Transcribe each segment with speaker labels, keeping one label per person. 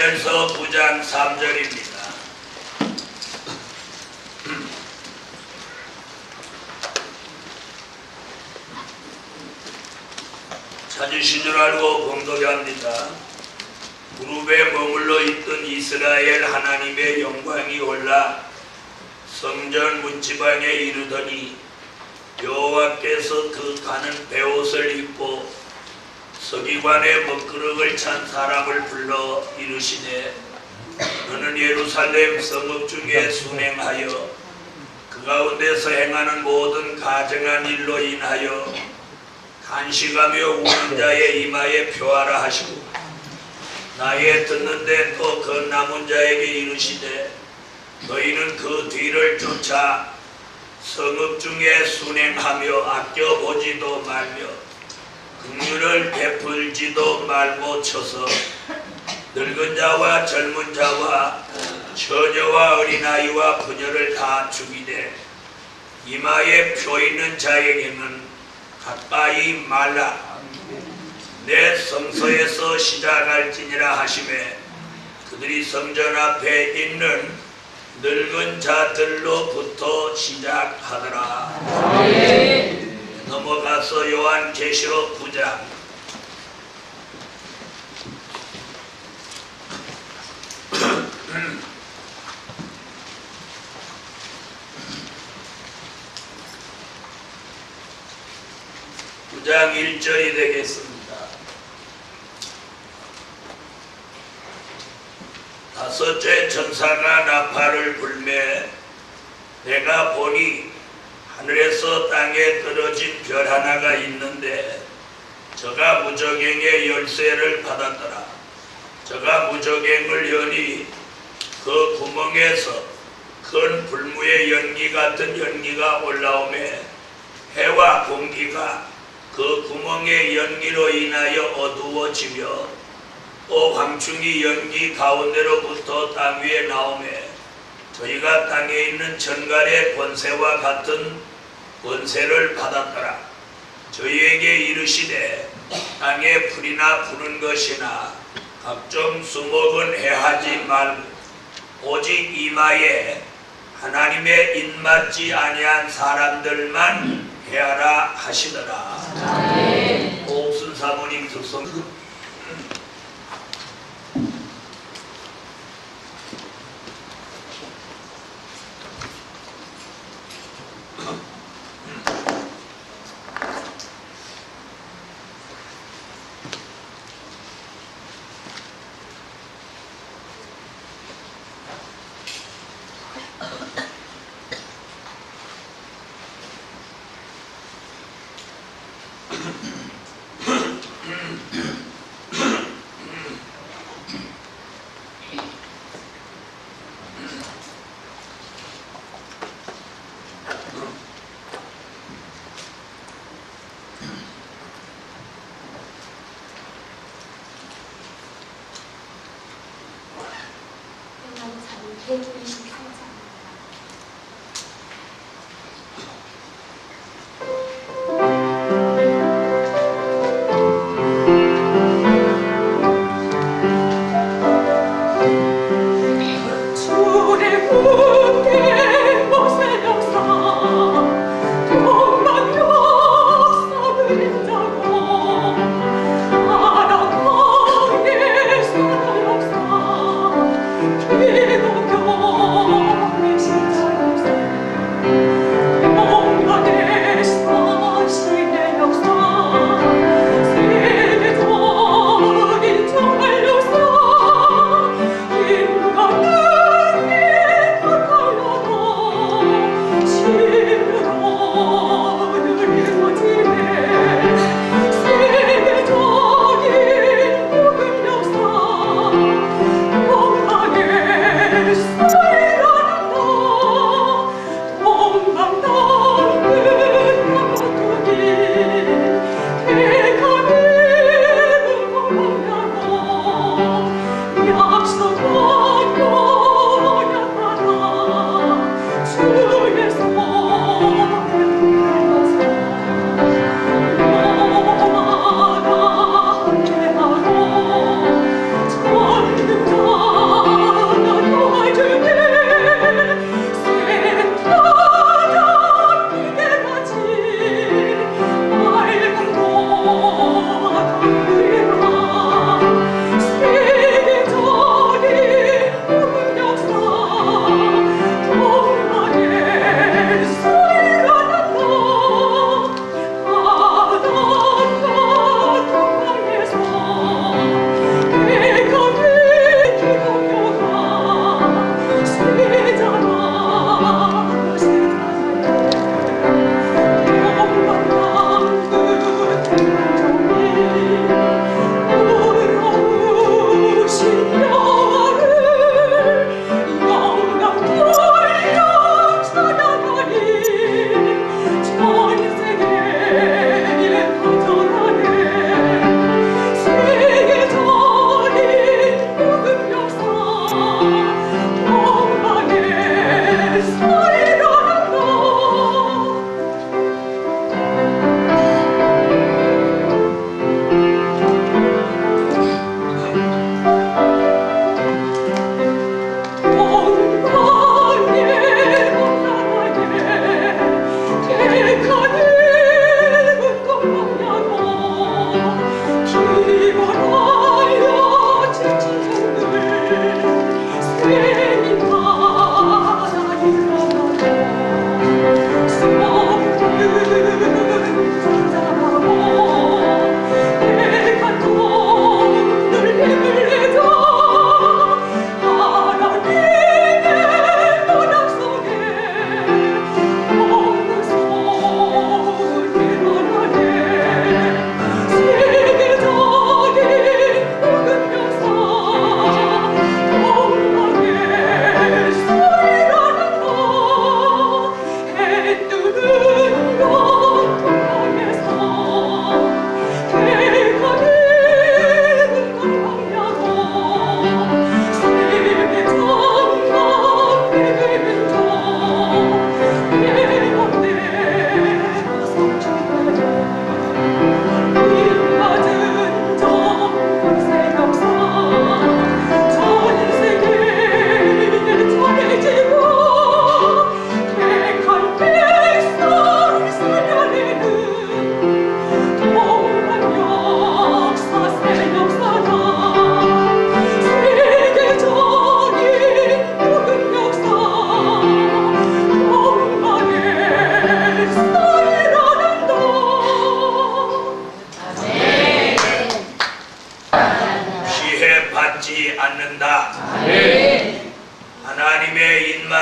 Speaker 1: 에베소서 9장 3절입니다. 찾으신 줄 알고 봉독합니다. 무릎에 머물러 있던 이스라엘 하나님의 영광이 올라 성전 문지방에 이르더니 여호와께서 그 가는 베옷을 입고 서기관의 먹그릇을 찬 사람을 불러 이르시되 너는 예루살렘 성읍 중에 순행하여 그 가운데서 행하는 모든 가증한 일로 인하여 간식하며 우는 자의 이마에 표하라 하시고 나의 듣는데 또 그 남은 자에게 이르시되 너희는 그 뒤를 쫓아 성읍 중에 순행하며 아껴보지도 말며 긍휼을 베풀지도 말고 쳐서 늙은 자와 젊은 자와 처녀와 어린아이와 부녀를 다 죽이되 이마에 표 있는 자에게는 가까이 말라. 내 성소에서 시작할지니라 하시매 그들이 성전 앞에 있는 늙은 자들로부터 시작하더라. 넘어가서 요한계시록 9장 9장 1절이 되겠습니다. 다섯째 천사가 나팔을 불매 내가 보니 하늘에서 땅에 떨어진 별 하나가 있는데 저가 무저갱의 열쇠를 받았더라. 저가 무저갱을 여니 그 구멍에서 큰 불무의 연기 같은 연기가 올라오매 해와 공기가 그 구멍의 연기로 인하여 어두워지며 또 황충이 연기 가운데로부터 땅 위에 나오매 저희가 땅에 있는 전갈의 권세와 같은 권세를 받았더라. 저희에게 이르시되 땅에 풀이나 푸는 것이나 각종 수목은 해하지 말고 오직 이마에 하나님의 입맞지 아니한 사람들만 해하라 하시더라. 옥순 사모님 특성
Speaker 2: Oh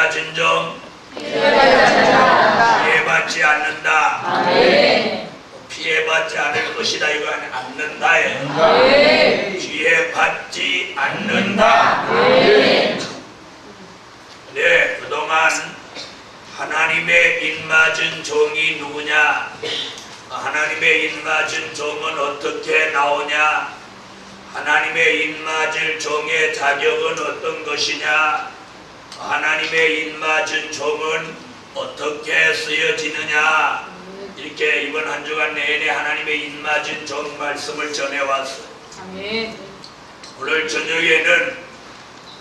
Speaker 1: 맞은 종 피해받지 않는다.
Speaker 2: 아멘.
Speaker 1: 피해받지 않을 것이다. 이거 않는다에 피해받지 않는다. 네, 그동안 하나님의 입맞은 종이 누구냐? 하나님의 입맞은 종은 어떻게 나오냐? 하나님의 입맞을 종의 자격은 어떤 것이냐? 하나님의 입맞은 종은 어떻게 쓰여지느냐? 이렇게 이번 한 주간 내내 하나님의 입맞은 종 말씀을 전해왔어요.
Speaker 2: 아멘.
Speaker 1: 오늘 저녁에는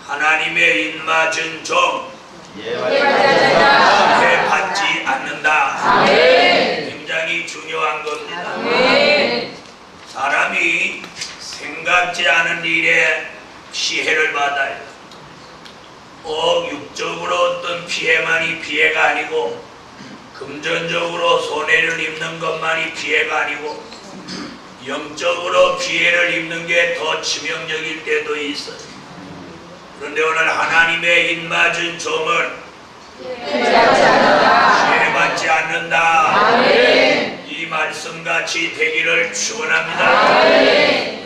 Speaker 1: 하나님의 입맞은 종 피해받지 않는다. 굉장히 중요한 겁니다. 사람이 생각지 않은 일에 피해를 받아요. 꼭 육적으로 어떤 피해만이 피해가 아니고 금전적으로 손해를 입는 것만이 피해가 아니고 영적으로 피해를 입는 게 더 치명적일 때도 있어요. 그런데 오늘 하나님의 입맞은 종은 피해받지 않는다. 이 말씀같이 되기를 축원합니다.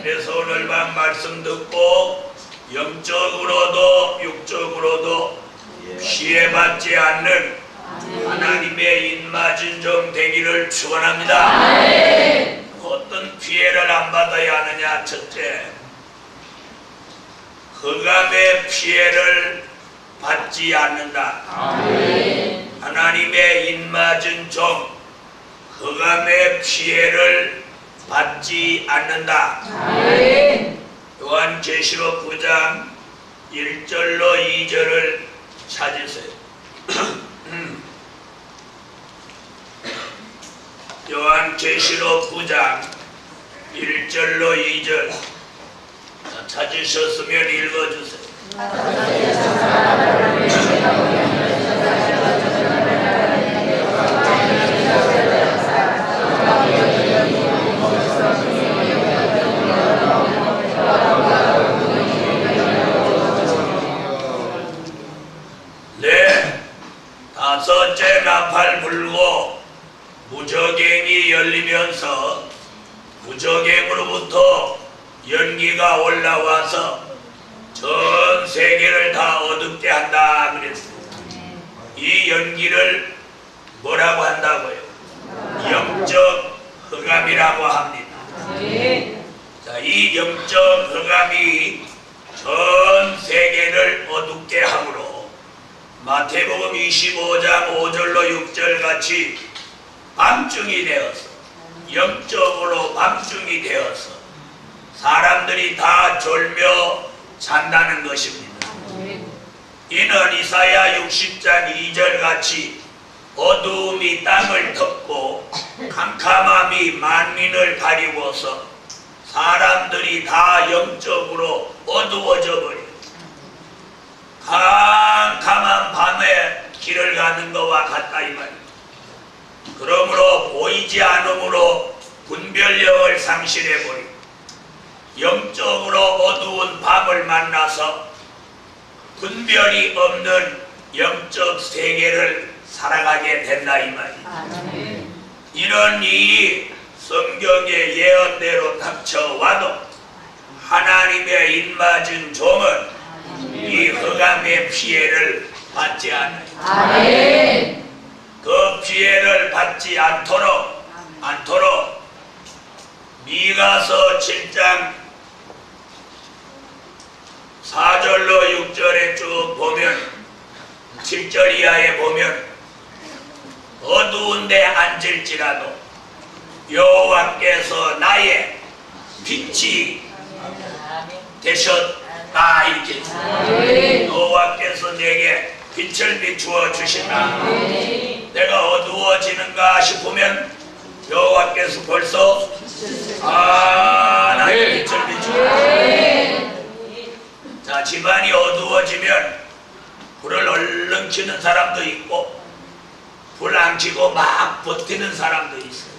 Speaker 1: 그래서 오늘 밤 말씀 듣고 영적으로도 육적으로도 피해받지 않는 하나님의 입맞은 종 되기를 축원합니다. 어떤 피해를 안 받아야 하느냐? 첫째, 흑암의 피해를 받지 않는다. 하나님의 입맞은 종, 흑암의 피해를 받지 않는다. 요한계시록 9장 1절로 2절을 찾으세요. 요한계시록 9장 1절로 2절 찾으셨으면 읽어주세요. 네, 다섯째 나팔 불고 무저갱이 열리면서 무저갱으로부터 연기가 올라와서 전 세계를 다 어둡게 한다 그랬어요. 이 연기를 뭐라고 한다고요? 영적 흑암이라고 합니다. 자, 이 영적 흑암이 전 세계를 어둡게 함으로 마태복음 25장 5절로 6절 같이 밤중이 되어서 영적으로 밤중이 되어서 사람들이 다 졸며 잔다는 것입니다. 이는 이사야 60장 2절 같이 어두움이 땅을 덮고 캄캄함이 만민을 가리고서 사람들이 다 영적으로 어두워져 버려요. 캄캄한 밤에 길을 가는 것과 같다 이 말이에요. 그러므로 보이지 않음으로 분별력을 상실해버리고 영적으로 어두운 밤을 만나서 분별이 없는 영적 세계를 살아가게 된다 이 말이에요. 이런 일이 성경의 예언대로 닥쳐와도 하나님의 입맞은 종은 이 흑암의 피해를 받지 않아요. 그 피해를 받지 않도록 미가서 7장 4절로 6절에 쭉 보면 7절 이하에 보면 어두운 데 앉을지라도 여호와께서 나의 빛이 되셨다 이렇게 여호와께서 내게 빛을 비추어 주신다. 내가 어두워지는가 싶으면 여호와께서 벌써 나의 빛을 비추어. 자, 집안이 어두워지면 불을 얼른 켜는 사람도 있고 불 안 켜고 막 버티는 사람도 있어요.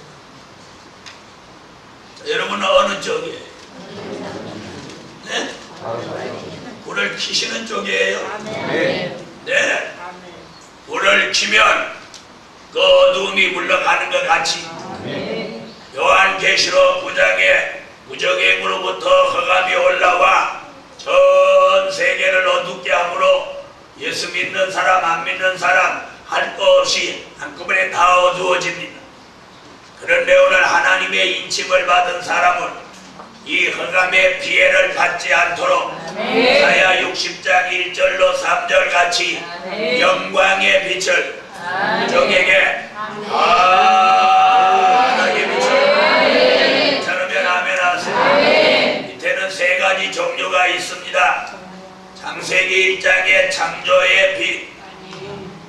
Speaker 1: 자, 여러분은 어느 쪽이에요? 네? 불을 켜시는 쪽이에요? 네. 불을 켜면 그 어두움이 물러가는 것 같이 요한계시록 9장에 무적행으로부터 흑암이 올라와 전 세계를 어둡게 함으로 예수 믿는 사람 안 믿는 사람 할 것 없이 한꺼번에 다 어두워집니다. 그런데 오늘 하나님의 인침을 받은 사람은 이 흑암의 피해를 받지 않도록 이사야 60장 1절로 3절 같이 영광의 빛을 적에게 환하게 비춰. 저러면 아멘 하세요. 밑에는 세 가지 종류가 있습니다. 창세기 1장의 창조의 빛,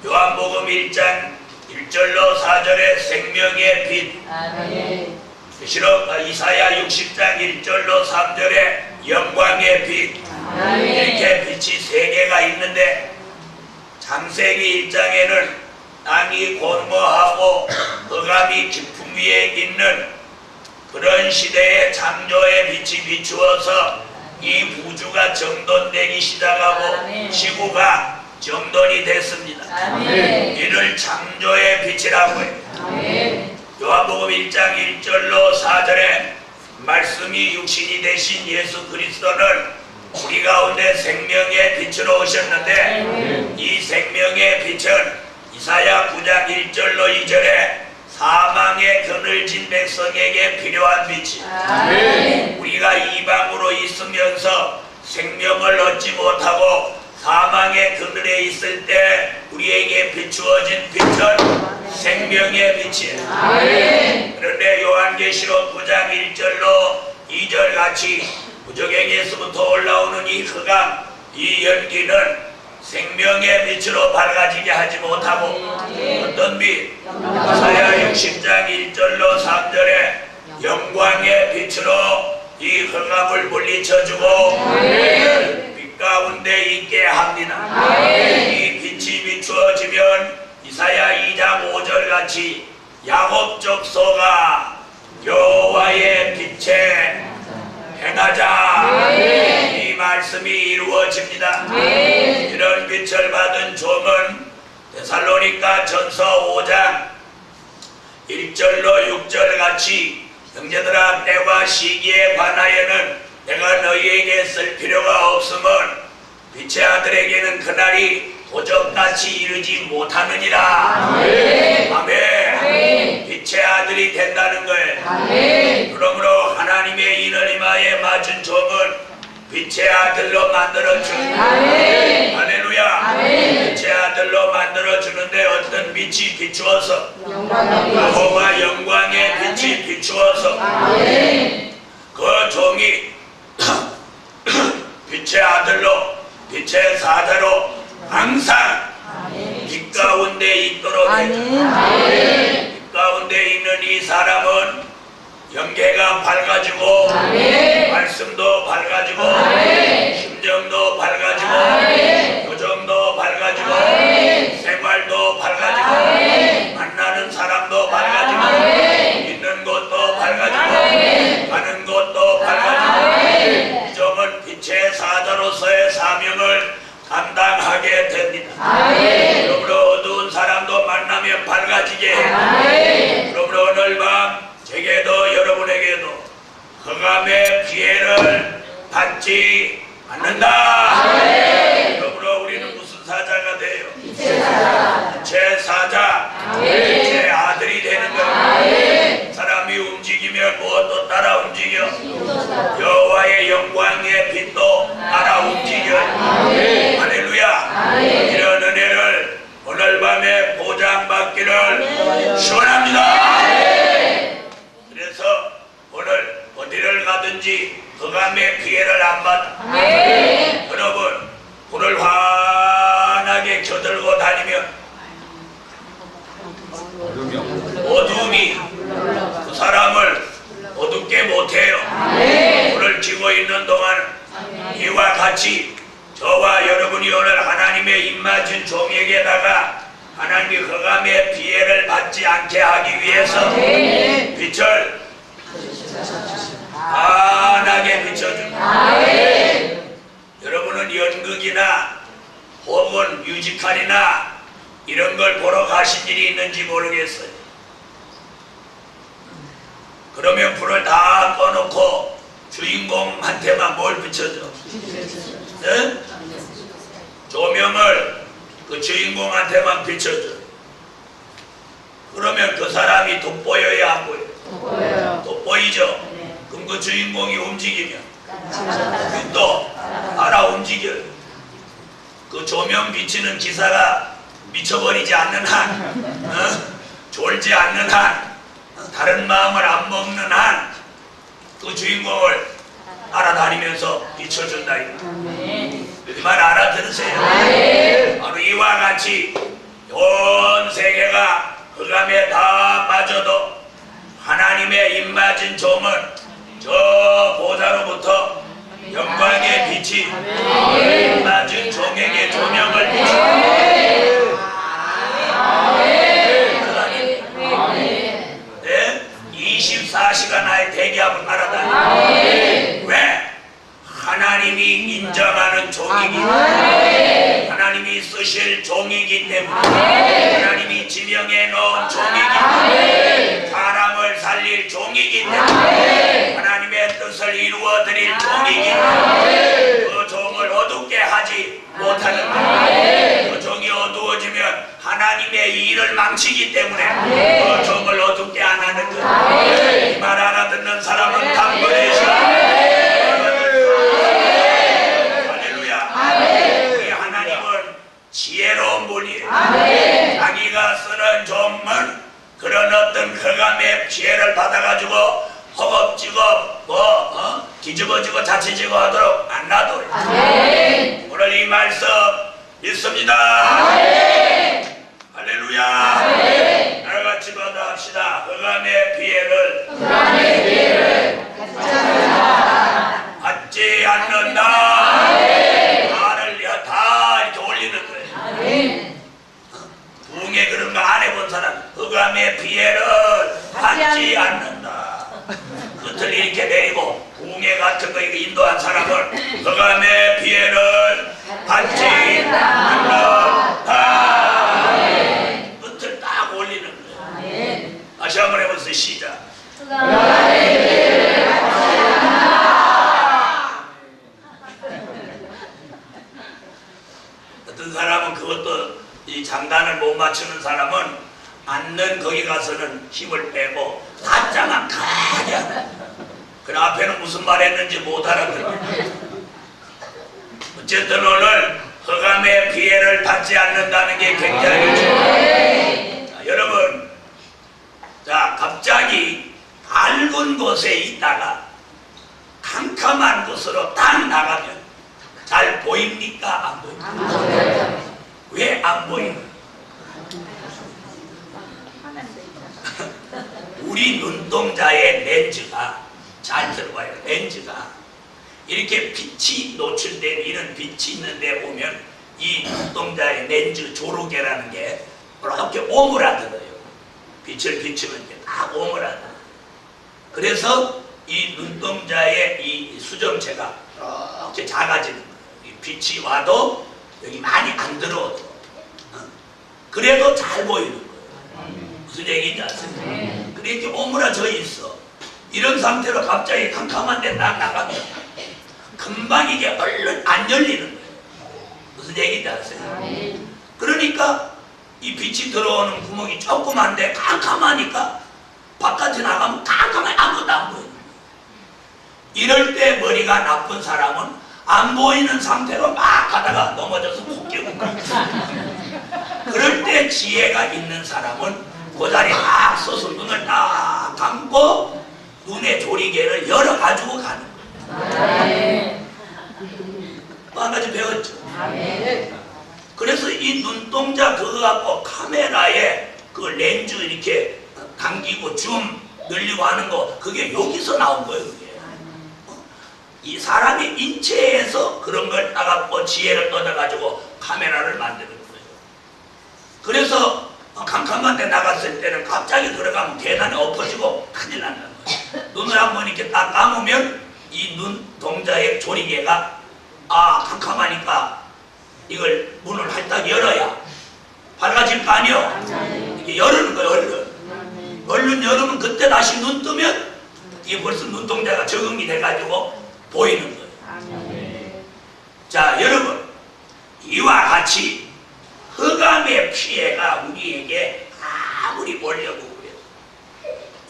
Speaker 1: 요한복음 1장 1절로 4절의 생명의 빛, 이사야 60장 1절로 3절의 영광의 빛, 이렇게 빛이 세 개가 있는데 창세기 1장에는 땅이 곤고하고 흑암이 깊음 위에 있는 그런 시대의 창조의 빛이 비추어서 이 우주가 정돈되기 시작하고 지구가 정돈이 됐습니다. 이를 창조의 빛이라고 해요. 요한복음 1장 1절로 4절에 말씀이 육신이 되신 예수 그리스도는 우리 가운데 생명의 빛으로 오셨는데 이 생명의 빛은 이사야 9장 1절로 2절에 사망의 그늘 진 백성에게 필요한 빛이 우리가 이방으로 있으면서 생명을 얻지 못하고 사망의 그늘에 있을 때 우리에게 비추어진 빛은 생명의 빛이에요. 그런데 요한계시록 9장 1절로 2절 같이 무적행에서부터 올라오는 이 흑암, 이 연기는 생명의 빛으로 밝아지게 하지 못하고 어떤 빛? 이사야 60장 1절로 3절에 영광의 빛으로 이 흑암을 물리쳐주고 빛 가운데 있게 합니다. 이 빛이 비추어지면 이사야 2장 5절 같이 야곱 족속아 여호와의 빛에 행하자. 이 말씀이 이루어집니다. 이런 빛을 받은 종은 데살로니가 전서 5장 1절로 6절 같이 형제들아 때와 시기에 관하여는 내가 너희에게 쓸 필요가 없음은 빛의 아들에게는 그날이 도적같이 이르지 못하느니라. 아멘. 빛의 아들이 된다는 거예요. 그러므로 하나님의 인을임하에 맞은 종은 빛의 아들로 만들어주는 할렐루야. 빛의 아들로 만들어주는데 어떤 빛이 비추어서 여호와 영광의 빛이 비추어서 그 종이 빛의 아들로 빛의 사자로 항상 빛 가운데 있도록 해줘. 빛 가운데 있는 이 사람은 영계가 밝아지고 말씀도 밝아지고 심정도 밝아지고 표정도 밝아지고 생활도 밝아지고 만나는 사람도 밝아지고 있는 곳도 밝아지고 가는 곳도 밝아지고 이 점은 빛의 사자로서의 사명을 감당하게 됩니다. 그러므로 어두운 사람도 만나면 밝아지게 해요. 그러므로 오늘 밤 제게도 여러분에게도 흑암의 피해를 받지 않는다. 그러므로 우리는 무슨 사자가 돼요? 빛의 사자, 빛의 아들이 되는 거예요. 사람이 움직이면 무엇도 따라 움직여. 여호와의 영광의 빛도 따라 움직여요. 할렐루야. 이런 은혜를 오늘 밤에 보장받기를 소원합니다. 그래서 오늘 어디를 가든지 흑암의 피해를 안 받아. 여러분 불을 환하게 켜들고 다니면 어둠이 그 사람을 어둡게 못해요. 불을 켜고 있는 동안 이와 같이 저와 여러분이 오늘 하나님의 입맞은 종에게다가 하나님의 흑암의 피해를 받지 않게 하기 위해서 빛을 환하게 비춰줍니다. 여러분은 연극이나 혹은 뮤지컬이나 이런 걸 보러 가신 일이 있는지 모르겠어요. 그러면 불을 다 꺼놓고 주인공한테만 뭘 비춰줘? 네? 조명을 그 주인공한테만 비춰줘. 그러면 그 사람이 돋보여야 안 보여요?
Speaker 2: 돋보여요.
Speaker 1: 돋보이죠?
Speaker 2: 네.
Speaker 1: 그럼 그 주인공이 움직이면 또 알아 움직여요. 그 조명 비치는 기사가 미쳐버리지 않는 한, 졸지 않는 한, 다른 마음을 안 먹는 한, 그 주인공을 알아다니면서 비춰준다. 이 말 알아들으세요? 바로 이와 같이 온 세계가 흑암에 다 빠져도 하나님의 입맞은 종은 저 보좌로부터 영광의 빛이 입맞은 종에게 조명을 비춥니다. 네? 24시간 나의 대기업을 따라다니고 왜? 하나님이 인정하는 종이기 때문에, 하나님이 쓰실 종이기 때문에, 하나님이 지명해 놓은 종이기 때문에, 사람을 살릴 종이기 때문에, 하나님의 뜻을 이루어 드릴 종이기 때문에 그 종을 어둡게 하지 못하는 거예요. 그 종이 어두워지면 하나님의 일을 망치기 때문에 그 종을 어둡게 안 하는 거예요. 이 말 알아듣는 사람은 단번에 지혜로운 분이에요. 자기가 쓰는 종은 그런 어떤 흑암의 피해를 받아가지고 허겁지겁 뒤집어지고 자치지고 하도록 안 놔둬요. 오늘 이 말씀 믿습니다. 할렐루야. 나같이 받아합시다. 흑암의 피해를 받지 않는다. 다 이렇게 올리는 거예요. 부흥에 그런 거 안 해본 사람, 흑암의 피해를 받지 않는다. 끝을 이렇게 내리고 부흥회 같은 거 인도한 사람은 흑암의 피해를 받지 않는다. 끝을 딱 올리는 거예요. 다시 한번 해보세요. 시작. 어떤 사람은 그것도 이 장단을 못 맞추는 사람은 앉는 거기 가서는 힘을 빼고 다짜만 가냐. 그 앞에는 무슨 말 했는지 못 알아들어. 어쨌든 오늘 흑암의 피해를 받지 않는다는 게 굉장히 중요해요. 자, 여러분, 자 갑자기 밝은 곳에 있다가 캄캄한 곳으로 딱 나가면 잘 보입니까? 안 보입니까? 왜 안 보이는? 우리 눈동자의 렌즈가 잘 들어봐요. 렌즈가 이렇게 빛이 노출된 이런 빛이 있는데 보면 이 눈동자의 렌즈 조르개라는 게 이렇게 오므라들어요. 빛을 비추면 이게 딱 오므라들어요. 그래서 이 눈동자의 이 수정체가 이렇게 작아지는 거예요. 빛이 와도 여기 많이 안 들어오고 그래도 잘 보이는 거예요. 무슨 얘기인지 아세요? 그래 이렇게 오므라져 있어. 이런 상태로 갑자기 캄캄한 데 딱 나가면 금방 이게 얼른 안 열리는 거예요. 무슨 얘기인지 아세요? 그러니까 이 빛이 들어오는 구멍이 조그만데 캄캄하니까 바깥에 나가면 캄캄하게 아무것도 안 보여요. 이럴 때 머리가 나쁜 사람은 안 보이는 상태로 막 가다가 넘어져서 푹 깨고 그럴 때 지혜가 있는 사람은 그 자리에 딱 서서 눈을 딱 감고 눈의 조리개를 열어가지고 가는 거예요. 또 한 가지 배웠죠. 그래서 이 눈동자 그거 갖고 카메라에 그 렌즈 이렇게 당기고 줌 늘리고 하는 거 그게 여기서 나온 거예요. 그게. 이 사람의 인체에서 그런 걸 따갖고 지혜를 얻어가지고 카메라를 만드는 거예요. 그래서 캄캄한 데 나갔을 때는 갑자기 들어가면 계단에 엎어지고 큰일 난다는 거예요. 눈을 한번 이렇게 딱 감으면 이 눈동자의 조리개가 캄캄하니까 이걸 문을 활짝 열어야 밝아질 거 아니요. 이게 열는 거예요. 얼른 열으면 그때 다시 눈 뜨면 이게 벌써 눈동자가 적응이 돼가지고 보이는 거예요. 자, 여러분, 이와 같이 흑암의 피해가 우리에게 아무리 몰려고 그래요.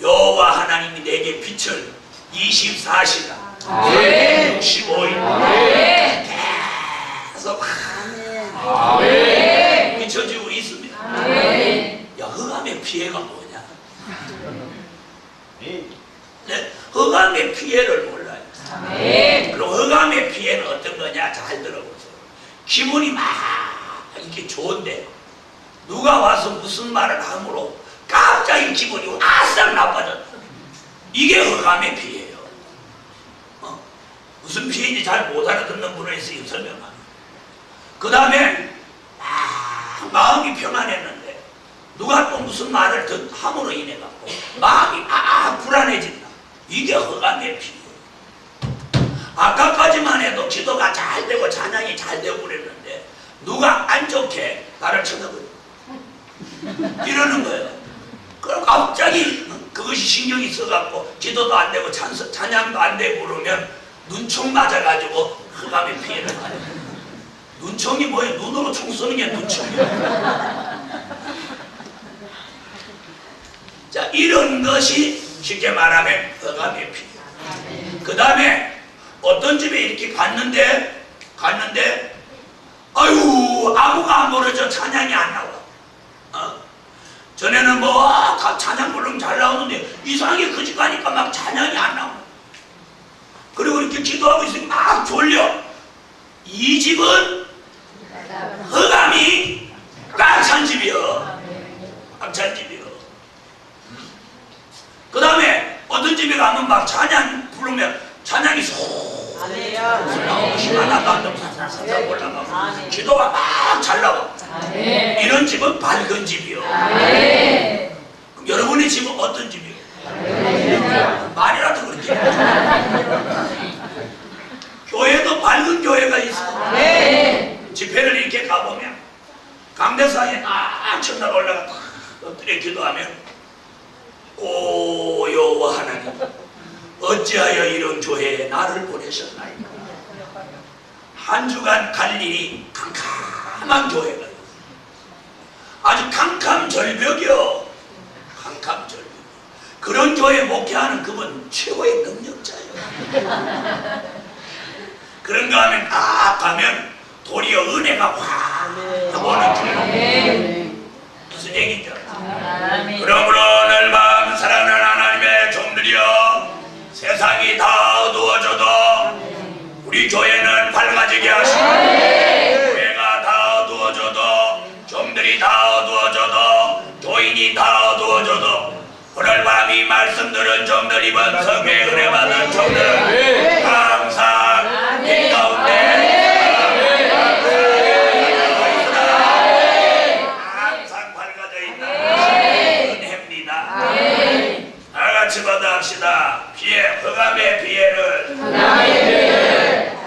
Speaker 1: 여호와 하나님이 내게 빛을 24시간 65일 계속 비춰주고 있습니다. 야, 흑암의 피해가 뭐냐? 네, 흑암의 피해를 몰라요. 그럼 흑암의 피해는 어떤 거냐? 잘 들어보세요. 기분이 막 이렇게 좋은데 누가 와서 무슨 말을 함으로 갑자기 기분이 아싹 나빠졌다. 이게 흑암의 피해예요. 무슨 피해인지 잘 못 알아듣는 분을 있으니 설명합니다. 그 다음에 마음이 평안했는데 누가 또 무슨 말을 함으로 인해 갖고 마음이 불안해진다. 이게 흑암의 피해예요. 아까까지만 해도 기도가 잘 되고 찬양이 잘 되고 그랬는데 누가 안 좋게 나를 쳐다보고 이러는 거예요. 그럼 갑자기 그것이 신경이 써갖고 기도도 안 되고 찬양도 안 되고 그러면 눈총 맞아가지고 흑암의 피해를 받아요. 눈총이 뭐예요? 눈으로 총 쏘는 게 눈총이에요. 자, 이런 것이 쉽게 말하면 흑암의 피해. 그 다음에 어떤 집에 이렇게 갔는데 아유, 아무가 안 부르죠. 찬양이 안 나와. 전에는 뭐 찬양 부르면 잘 나오는데 이상하게 그 집 가니까 막 찬양이 안 나와. 그리고 이렇게 기도하고 있으니까 막 졸려. 이 집은 흑암이 꽉 찬 집이요. 꽉 찬 집이요. 그 다음에 어떤 집에 가면 막 찬양 부르면 찬양이 쏙 올라오고 희망하다 한다고 사사사사 올라가고 기도가 막 잘 나와. 이런 집은 밝은 집이요. 그럼 여러분의 집은 어떤 집이요? 말이라도 그렇게 교회도 밝은 교회가 있어. 집회를 이렇게 가보면 강대상에 딱 첫날 올라가 딱 엎드려 기도하면 오 여호와 하나님 어찌하여 이런 교회에 나를 보내셨나이까. 한 주간 갈 일이 캄캄한 교회가 있어. 아주 캄캄절벽이요. 캄캄절벽. 그런 교회 목회하는 그분 최고의 능력자예요. 그런가 하면 딱 가면 도리어 은혜가 확 오는 교회. 무슨 얘기인지 알아요? 그러므로 오늘 밤 사랑하는 하나님의 종들이여, 세상이 다 어두워져도 우리 교회는 밝아지게 하시고, 교회가 다 어두워져도, 종들이 다 어두워져도, 교인이 다 어두워져도 오늘 밤 이 말씀 들은 종들, 이번 성회에 은혜 받은 종들은 항상 이 가운데 항상 밝아져 있다. 은혜입니다. 다같이 받아합시다. 피해, 흑암의 피해를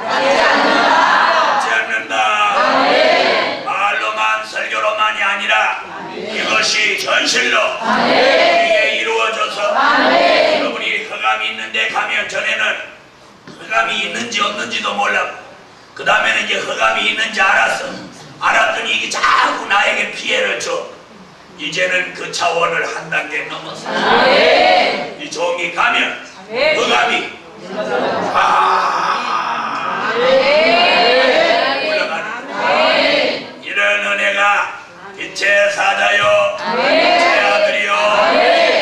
Speaker 1: 받지 않는다. 말로만 설교로만이 아니라 이것이 현실로 우리에게 이루어져서 여러분이 흑암이 있는데 가면, 전에는 흑암이 있는지 없는지도 몰랐고 그 다음에는 이제 흑암이 있는지 알았더니 이게 자꾸 나에게 피해를 줘. 이제는 그 차원을 한 단계 넘어서 이 종이 가면 흑암이 올라가는 이런 은혜가 빛의 사자요, 빛의 아들이요,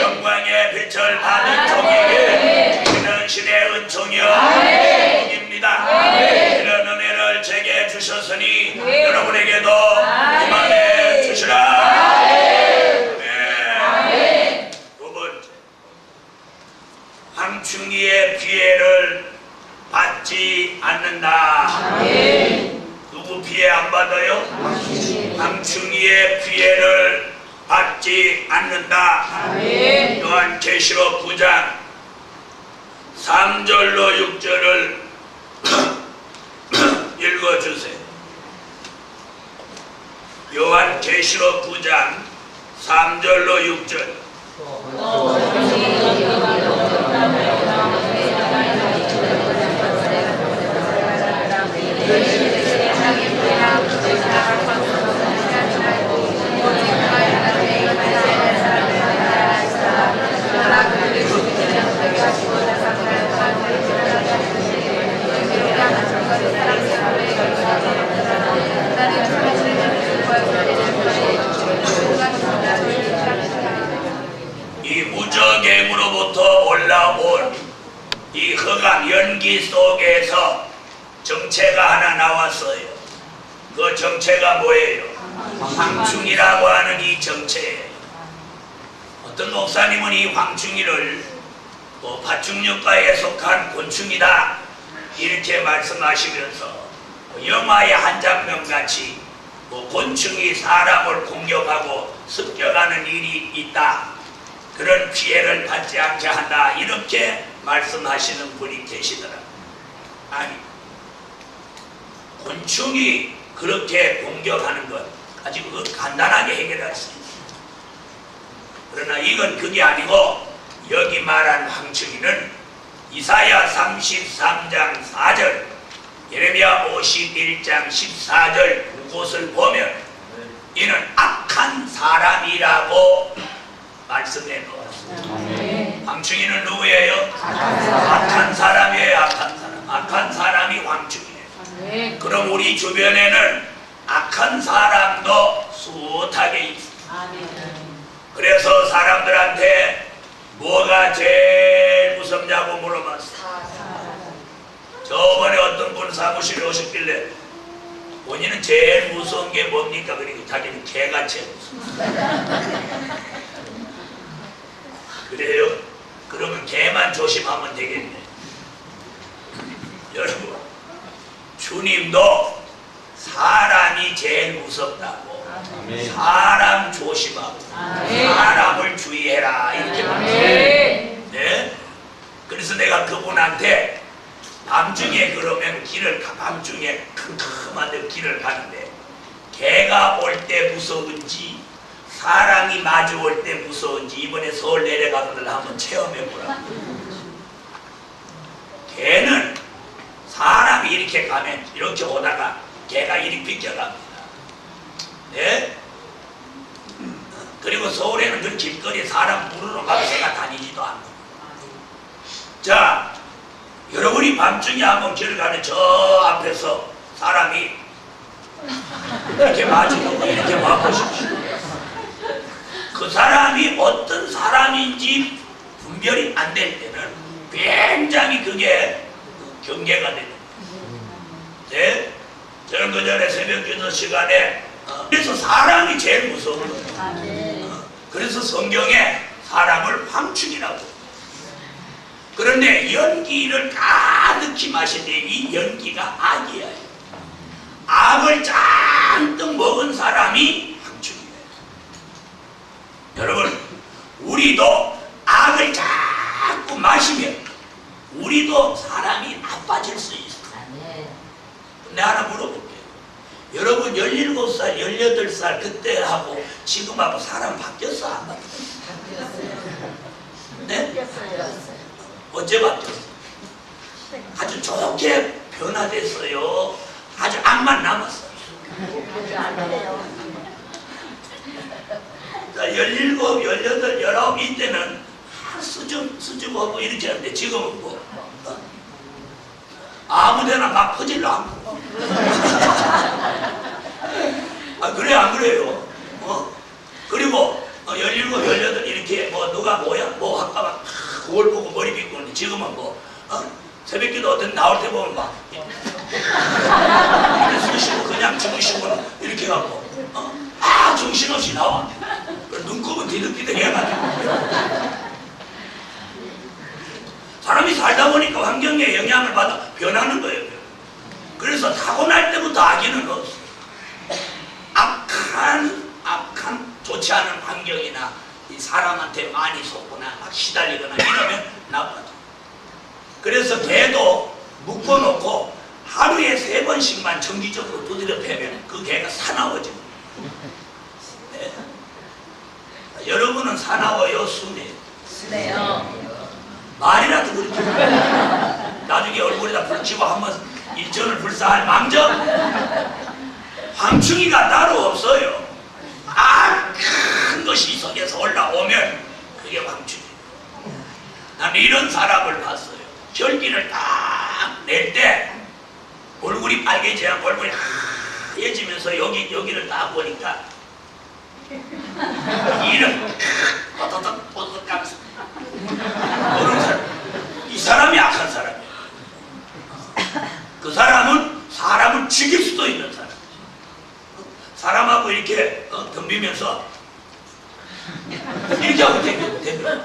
Speaker 1: 영광의 빛을 받은 종에게 주시는 신의 은총이요 복입니다. 이런 은혜를 제게 주셨으니 여러분에게도 임하게 주시라. 두 번째, 황충기의 피해를 받지 않는다. 누구 피해 안 받아요? 황충기의 피해를 받지 않는다. 요한계시록 9장 3절로 6절을 읽어주세요. 요한계시록 9장 3절로 6절. 이 무저갱으로부터 올라온 이 흑암 연기 속에서 정체가 하나 나왔어요. 그 정체가 뭐예요? 황충이라고 하는 이 정체예요. 어떤 목사님은 이 황충이를 파충류과에 속한 곤충이다 이렇게 말씀하시면서 영화의 한 장면같이 곤충이 사람을 공격하고 습격하는 일이 있다, 그런 피해를 받지 않게 한다, 이렇게 말씀하시는 분이 계시더라. 아니, 곤충이 그렇게 공격하는 것 아주 간단하게 해결할 수 있어요. 그러나 이건 그게 아니고 여기 말한 황충이는 이사야 33장 4절, 예레미야 51장 14절 그곳을 보면 이는 악한 사람이라고 말씀해 놓았습니다. 황충이는 누구예요? 악한 사람이에요. 악한 사람. 악한 사람이 황충이에요. 그럼 우리 주변에는 악한 사람도 숱하게 있습니다. 그래서 사람들한테 뭐가 제일 무섭냐고 물어봤어요. 저번에 어떤 분 사무실에 오셨길래 본인은 제일 무서운 게 뭡니까? 그러니까 자기는 개가 제일 무서워. 그래요? 그러면 개만 조심하면 되겠네. 여러분, 주님도 사람이 제일 무섭다고, 사람 조심하고 사람을 주의해라 이렇게 말해요. 네? 그래서 내가 그분한테 밤중에 그러면 밤중에 큼큼한 데 길을 가는데 개가 올 때 무서운지 사람이 마주 올 때 무서운지 이번에 서울 내려가서들 한번 체험해보라. 개는 사람이 이렇게 가면 이렇게 오다가 개가 이리 비껴갑니다. 네? 그리고 서울에는 그 길거리에 사람 부르러 가서가 다니지도 않고. 자, 여러분이 밤중에 한번 길 가는 저 앞에서 사람이 이렇게 마주보고 이렇게 와보십시오. 그 사람이 어떤 사람인지 분별이 안 될 때는 굉장히 그게 경계가 되는 거예요. 네? 저는 그 전에 새벽 기도 시간에 그래서 사람이 제일 무서운 거예요. 그래서 성경에 사람을 황충이라고. 그런데 연기를 가득히 마신데 이 연기가 악이에요. 악을 잔뜩 먹은 사람이 황충이에요. 여러분, 우리도 악을 자꾸 마시면 우리도 사람이 나빠질 수 있어요. 근데 하나 물어볼게요. 여러분 17살, 18살 그때하고 지금하고 사람 바뀌었어? 안 바뀌었어? 네? 언제 바뀌었어? 아주 좋게 변화됐어요. 아주 악만 남았어요. 자, 17, 18, 19 이때는 수줍하고 이렇게 하는데 지금은 뭐 아무데나 막 퍼질러 않고. 아, 그래 안 그래요? 그리고 17, 18 이렇게 뭐 누가 뭐야 뭐 할까봐 그걸 보고 머리 빗고 있는데 지금은 뭐 새벽기도 어떤 나올 때 보면 막 이렇게 쓰시고 그냥 주무시고 이렇게 하고 정신없이 나와. 눈곱은 뒤득뒤득 해가지고 사람이 살다 보니까 환경에 영향을 받아 변하는 거예요. 그래서 타고날 때부터 악인은 없어. 악한 좋지 않은 환경이나 이 사람한테 많이 속거나 막 시달리거나 이러면 나빠져. 그래서 개도 묶어놓고 하루에 3번씩만 정기적으로 두드려 패면 그 개가 사나워져. 네. 여러분은 사나워요, 순해요?
Speaker 2: 순해요.
Speaker 1: 말이라도 그렇게 나중에 얼굴에다 불치고 한번 일전을 불사할 망정. 황충이가 따로 없어요. 큰 것이 속에서 올라오면 그게 황충이에요. 나는 이런 사람을 봤어요. 결기를 딱 낼 때 얼굴이 빨개지지 않고 얼굴이 하얘지면서 여기를 딱 보니까 이는 뽀득뽀득 감싸. 그런 사람. 이 사람이 악한 사람이에요. 그 사람은 사람을 죽일 수도 있는 사람. 사람하고 이렇게 덤비면서 이렇게 하고 덤벼.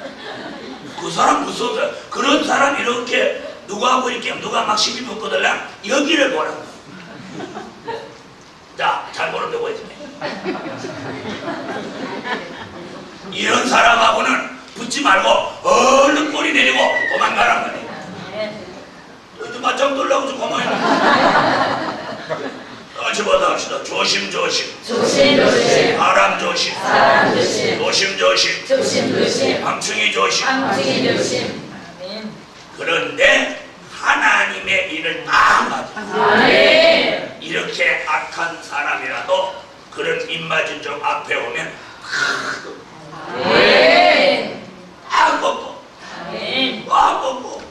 Speaker 1: 그 사람 무서워서 그런 사람 이렇게 누구하고 이렇게 누가 막 시비 붙거들랑 여기를 보라고. 자, 잘 보는데 보이지? 이런 사람하고는 붙지 말고 얼른 꼬리 내리고 도망가란 말이야. 너희들 맞짱 돌라고 좀 고마워요. 집어다 합시다. 조심조심.
Speaker 2: 조심조심.
Speaker 1: 사람 조심.
Speaker 2: 사람 조심.
Speaker 1: 조심조심.
Speaker 2: 조심조심.
Speaker 1: 황충이 조심.
Speaker 2: 황충이 조심. 아멘.
Speaker 1: 그런데 하나님의 일을 딱 맞아.
Speaker 2: 아멘.
Speaker 1: 이렇게 악한 사람이라도 그런 입맞은종 앞에 오면
Speaker 2: 아멘.
Speaker 1: 딱 뻗고
Speaker 2: 아멘.
Speaker 1: 딱 뻗고.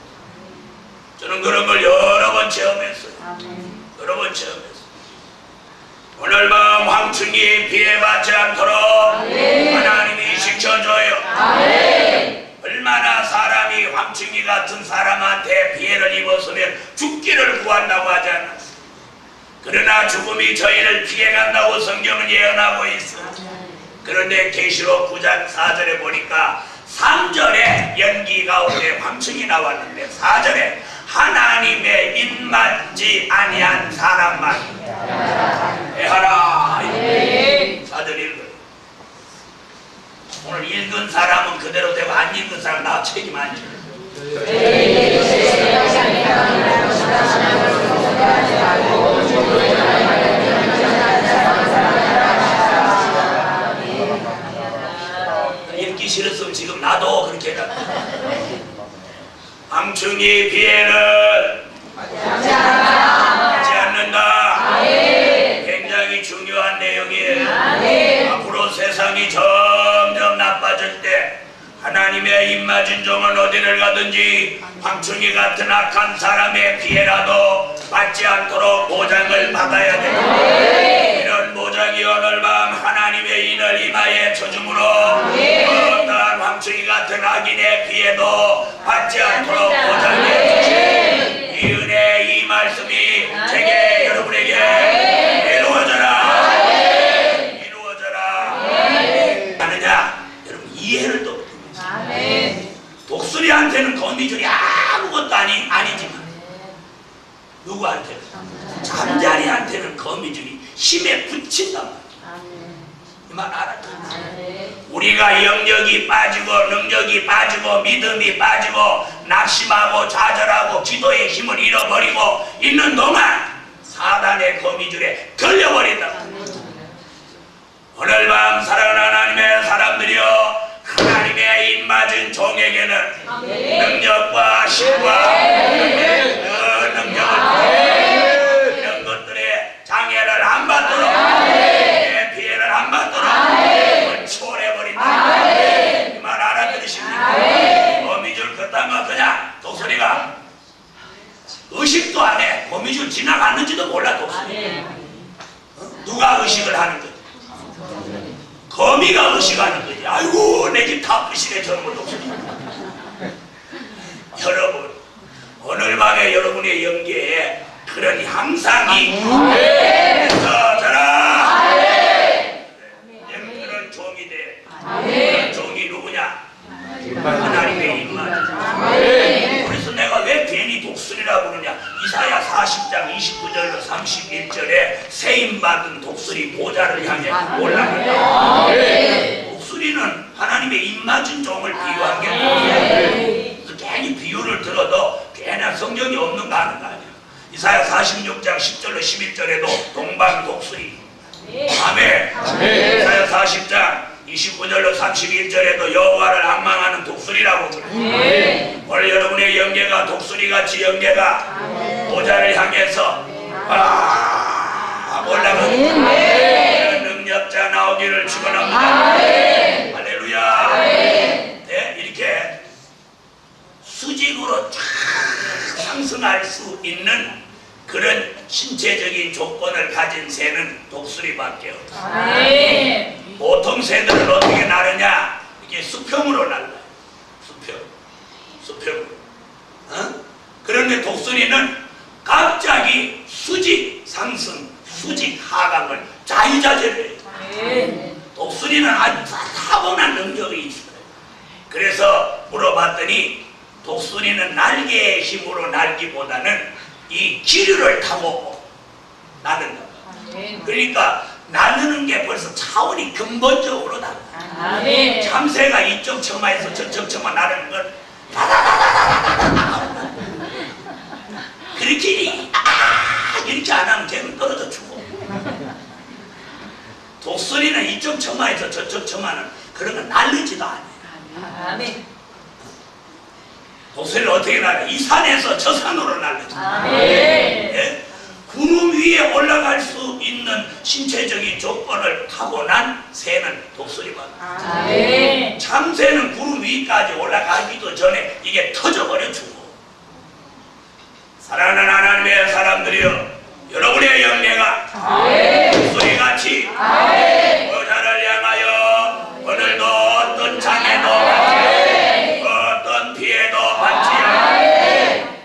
Speaker 1: 저는 그런 걸 여러 번 체험했어요.
Speaker 2: 아멘.
Speaker 1: 여러 번 체험했어요. 오늘 밤 황충이 피해받지 않도록 하나님이 지켜줘요.
Speaker 2: 아멘.
Speaker 1: 얼마나 사람이 황충이 같은 사람한테 피해를 입었으면 죽기를 구한다고 하지 않았어. 그러나 죽음이 저희를 피해간다고 성경은 예언하고 있어. 그런데 계시록 9장 4절에 보니까 3절에 연기 가운데 황충이 나왔는데 4절에 하나님의 입맞지 아니한 사람만 해하라. 4절 읽어요. 오늘 읽은 사람은 그대로 되고 안 읽은 사람 나 책임 안 져. 읽기 싫었으면 지금 나도 그렇게 해라. 황충이 피해를 받지 않는다. 굉장히 중요한 내용이에요. 앞으로 세상이 점점 나빠질 때 하나님의 입맞은 종은 어디를 가든지 황충이 같은 악한 사람의 피해라도 받지 않도록 보장을 받아야 돼요. 이런 보장이 오늘 밤 하나님의 인을 임하에 쳐줌으로 어떠한 황충이 같은 악인의 피해도 받지 않도록 보장해 주시고 이 은혜 이 말씀이 제게 여러분에게 이루어져라. 하느냐 여러분 이해를 또 독수리한테는 거미줄이 아무것도 아니지만 누구한테는 잠자리한테는 거미줄이 힘에 붙인단 말이야. 이 말 알았죠? 우리가 영역이 빠지고 능력이 빠지고 믿음이 빠지고 낙심하고 좌절하고 기도의 힘을 잃어버리고 있는 동안 사단의 거미줄에 걸려버린다. 오늘 밤 사랑하는 하나님의 사람들이여, 하나님의 입맞은 종에게는 능력과 힘과 능력을 이런 것들의 장애를 안 받도록 피해를 안 받도록 초월해버린다. 이 말 알아들으십니까? 거미줄 그딴 거 그냥 독수리가 의식도 안 해. 거미줄 지나갔는지도 몰라. 독수리 누가 의식을 하는 거지? 거미가 의식하는 거지. 아이고 내 집 다 부시네 저놈의 독수리. 여러분 오늘 밤에 여러분의 연계에 그런 향상이 있어져라. 그런 종이 돼. 그런 종이 누구냐? 하나님의 입맞. 그래서 내가 왜 괜히 독수리라고 그러냐? 이사야 40장 29절로 31절에 세임받은 독수리 보좌를 향해 올라간다. 독수리는 하나님의 입맞은 종을 비유한 게 아니에요. 괜히 비유를 들어도 괜한 성경이 없는 거 하는 거 아니야. 이사야 46장 10절로 11절에도 동방 독수리, 아멘. 이사야 40장 29절로 31절에도 여호와를 앙망하는 독수리라고 그래요. 오늘 여러분의 영계가 독수리같이 영계가 보좌를 향해서 올라가는 능력자 나오기를 축원합니다. 할렐루야. 네, 이렇게 수직으로 쫙 상승할 수 있는 그런 신체적인 조건을 가진 새는 독수리밖에 없어요. 보통 새들은 어떻게 나르냐? 이게 수평으로 날라요. 수평으로. 그런데 독수리는 갑자기 수직 상승, 수직 하강을 자유자재로 해요. 독수리는 아주 타고난 능력이 있어요. 그래서 물어봤더니 독수리는 날개의 힘으로 날기보다는 이 기류를 타고 나는다. 그러니까 나르는 게 벌써 차원이 근본적으로 달라요. 참새가 이쪽 처마에서 저쪽 처마 나르는 건 그렇게 이렇게 안 하면 걔는 떨어져 죽어. 독수리는 이쪽 처마에서 저쪽 처마는 그런 건 날르지도 않아요. 독수리는 어떻게 날려? 이 산에서 저 산으로 날르죠. 예? 구름 위에 올라갈 수 있는 신체적인 조건을 타고난 새는 독수리만. 참새는 구름 위까지 올라가기도 전에 이게 터져버려 죽어. 사랑하는 하나님의 사람들이여, 여러분의 영예가 독수리같이 보좌를 향하여 오늘도 어떤 장애도 받지, 어떤 피해도 받지 않고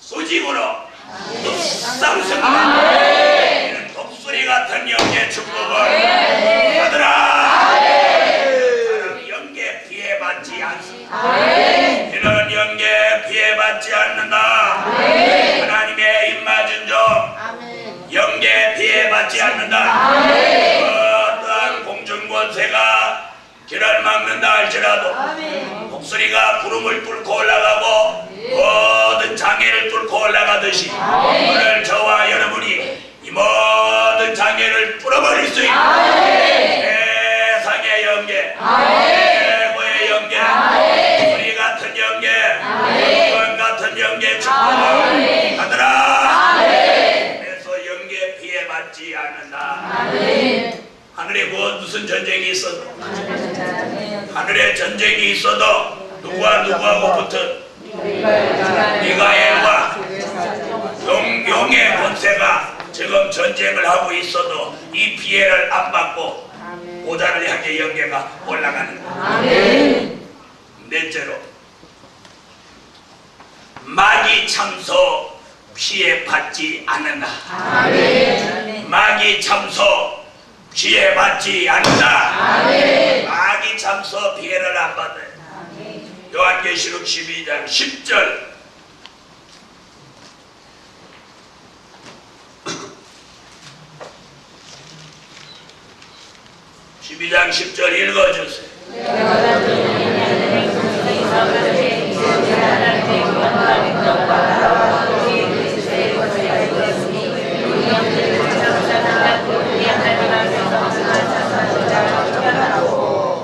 Speaker 1: 수직으로 급상승하는 이런 독수리 같은 영계 축복을 받으라. 나는 영계 피해받지 않습니다. 이런 영계 피해받지 않는다. 하나님의 입맞은 종 영계 피해받지 않는다. 어떠한 공중권세가 길을 막는다 할지라도 독수리가 구름을 뚫고 올라가고 모든 장애를 뚫고 올라가듯이 오늘 저와 여러분이 이 모든 장애를 뚫어버릴 수 있는 세상의 영계, 최고의 영계, 독수리 같은 영계, 영광 같은 영계 축복을 받으라. 그래서 영계 피해받지 않는다. 하늘에 무슨 전쟁이 있어도, 하늘에 전쟁이 있어도 누구와 누구하고 붙은 미가엘과 용의 권세가 지금 전쟁을 하고 있어도 이 피해를 안 받고 보좌를 향해 영계가 올라가는 거예요. 넷째로, 마귀 참소 피해받지 않는다. 마귀 참소 피해받지 않는다. 마귀 참소 피해를 안 받아요. 요한계시록 12장 10절. (12장 10절) 읽어주세요.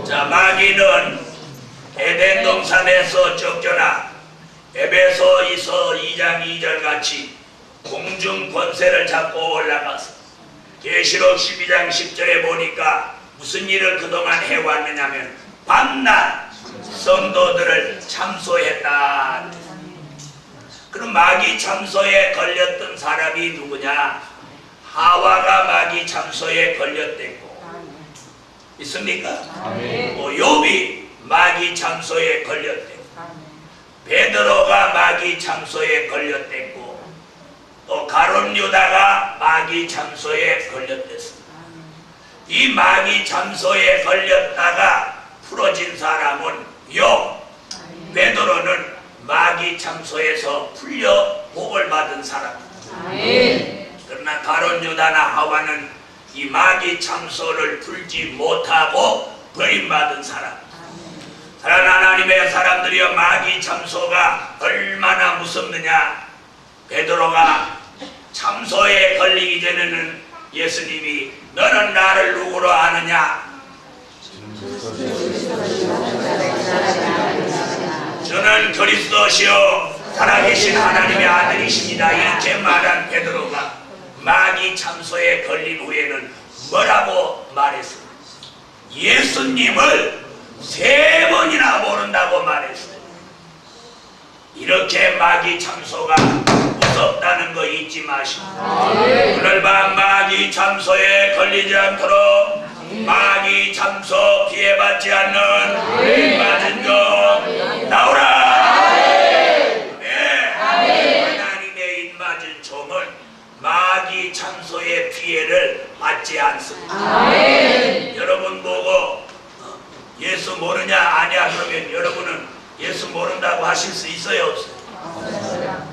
Speaker 1: 자, 마귀는 에덴 동산에서 쫓겨나 에베소서 2장 2절 같이 공중 권세를 잡고 올라가서 계시록 12장 10절에 보니까 무슨 일을 그동안 해왔느냐면 밤낮 성도들을 참소했다. 그럼 마귀 참소에 걸렸던 사람이 누구냐? 하와가 마귀 참소에 걸렸댔고, 있습니까? 욥이 마귀 참소에 걸렸댔고, 베드로가 마귀 참소에 걸렸댔고, 또 가룟 유다가 마귀 참소에 걸렸댔습니다. 이 마귀 참소에 걸렸다가 풀어진 사람은 욥, 베드로는 마귀 참소에서 풀려 복을 받은 사람입니다. 그러나 가룟 유다나 하와는 이 마귀 참소를 풀지 못하고 버림받은 사람. 사랑하는 하나님의 사람들이여, 마귀 참소가 얼마나 무섭느냐. 베드로가 참소에 걸리기 전에는 예수님이 너는 나를 누구로 아느냐 아느냐? 저는 그리스도시요 살아계신 하나님의 아들이십니다. 이렇게 말한 베드로가 마귀 참소에 걸린 후에는 뭐라고 말했습니까? 예수님을 3번이나 모른다고 말했어요. 이렇게 마귀 참소가 무섭다는 거 잊지 마시고 오늘 밤 마귀 참소에 걸리지 않도록 마귀 참소 피해받지 않는 맞은 종 나오라. 네. 하나님의 입맞은 종은 마귀 참소의 피해를 받지 않습니다. 여러분 보고 예수 모르냐 아냐 그러면 여러분은 예수 모른다고 하실 수 있어요 없어요?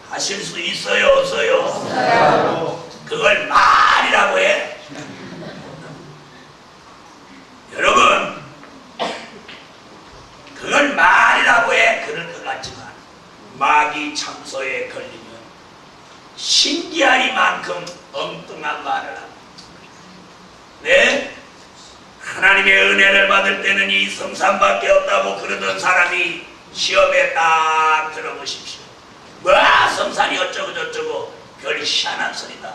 Speaker 1: 하실 수 있어요 없어요? 그걸 말이라고 해? 여러분 그걸 말이라고 해? 그럴 것 같지만 마귀 참소에 걸리면 신기하리만큼 엉뚱한 말을 합니다. 네? 하나님의 은혜를 받을 때는 이 성삼밖에 없다고 그러던 사람이 시험에 딱 들어보십시오. 뭐 성삼이 어쩌고 저쩌고 별 희한한 소리다.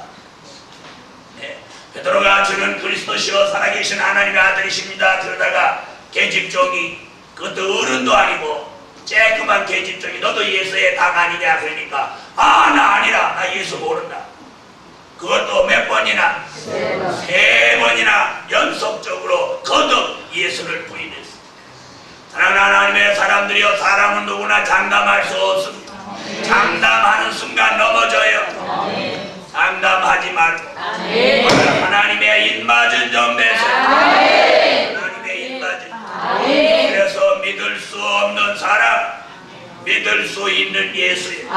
Speaker 1: 네. 베드로가 주는 그리스도시요 살아계신 하나님의 아들이십니다. 그러다가 계집종이 그것도 어른도 아니고 쬐끄만 계집종이 너도 예수의 당 아니냐 그러니까 아 나 아니라 나 예수 모른다. 그것도 몇 번이나? 3번이나 연속적으로 거듭 예수를 부인했습니다. 사랑하는 하나님의 사람들이여 사람은 누구나 장담할 수 없습니다. 장담하는 순간 넘어져요. 장담하지 말고 하나님의 입맞은 점 되세요. 하나님의 입맞은 그래서 믿을 수 없는 사람 믿을 수 있는 예수예요.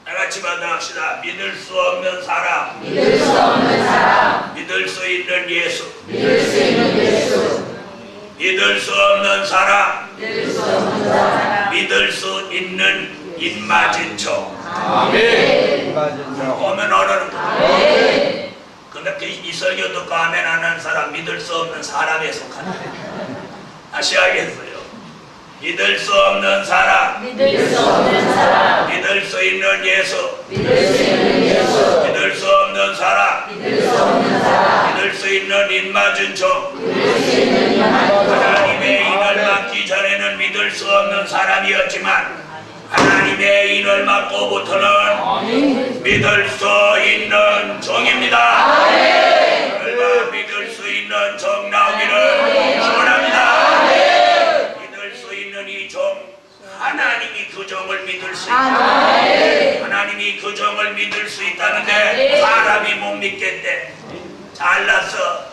Speaker 1: 다같이 받아합시다. 믿을 수 없는 사람 믿을 수 있는 예수 믿을 수 없는 사람 믿을 수 있는 입맞은 종 오면 어르는 거예요. 근데 이 설교 듣고 아멘 안 하는 사람 믿을 수 없는 사람에 속한다. 다시 하겠어요. 믿을 수 없는 사람 믿을 수 있는 예수 믿을 수 없는 사람 믿을 수 있는 입맞은 종 하나님의 인을 맡기 전에는 믿을 수 없는 사람이었지만 하나님의 인을 맡고부터는 믿을 수 있는 종입니다. 얼마 믿을 수 있는 종 나오기를 축원합니다. 믿을 수 있는 이 종 하나님이 그 종을 믿을 수 있다. 하나님이 그 종을 믿을 수 있다는데 사람이 못 믿겠대. 잘났어.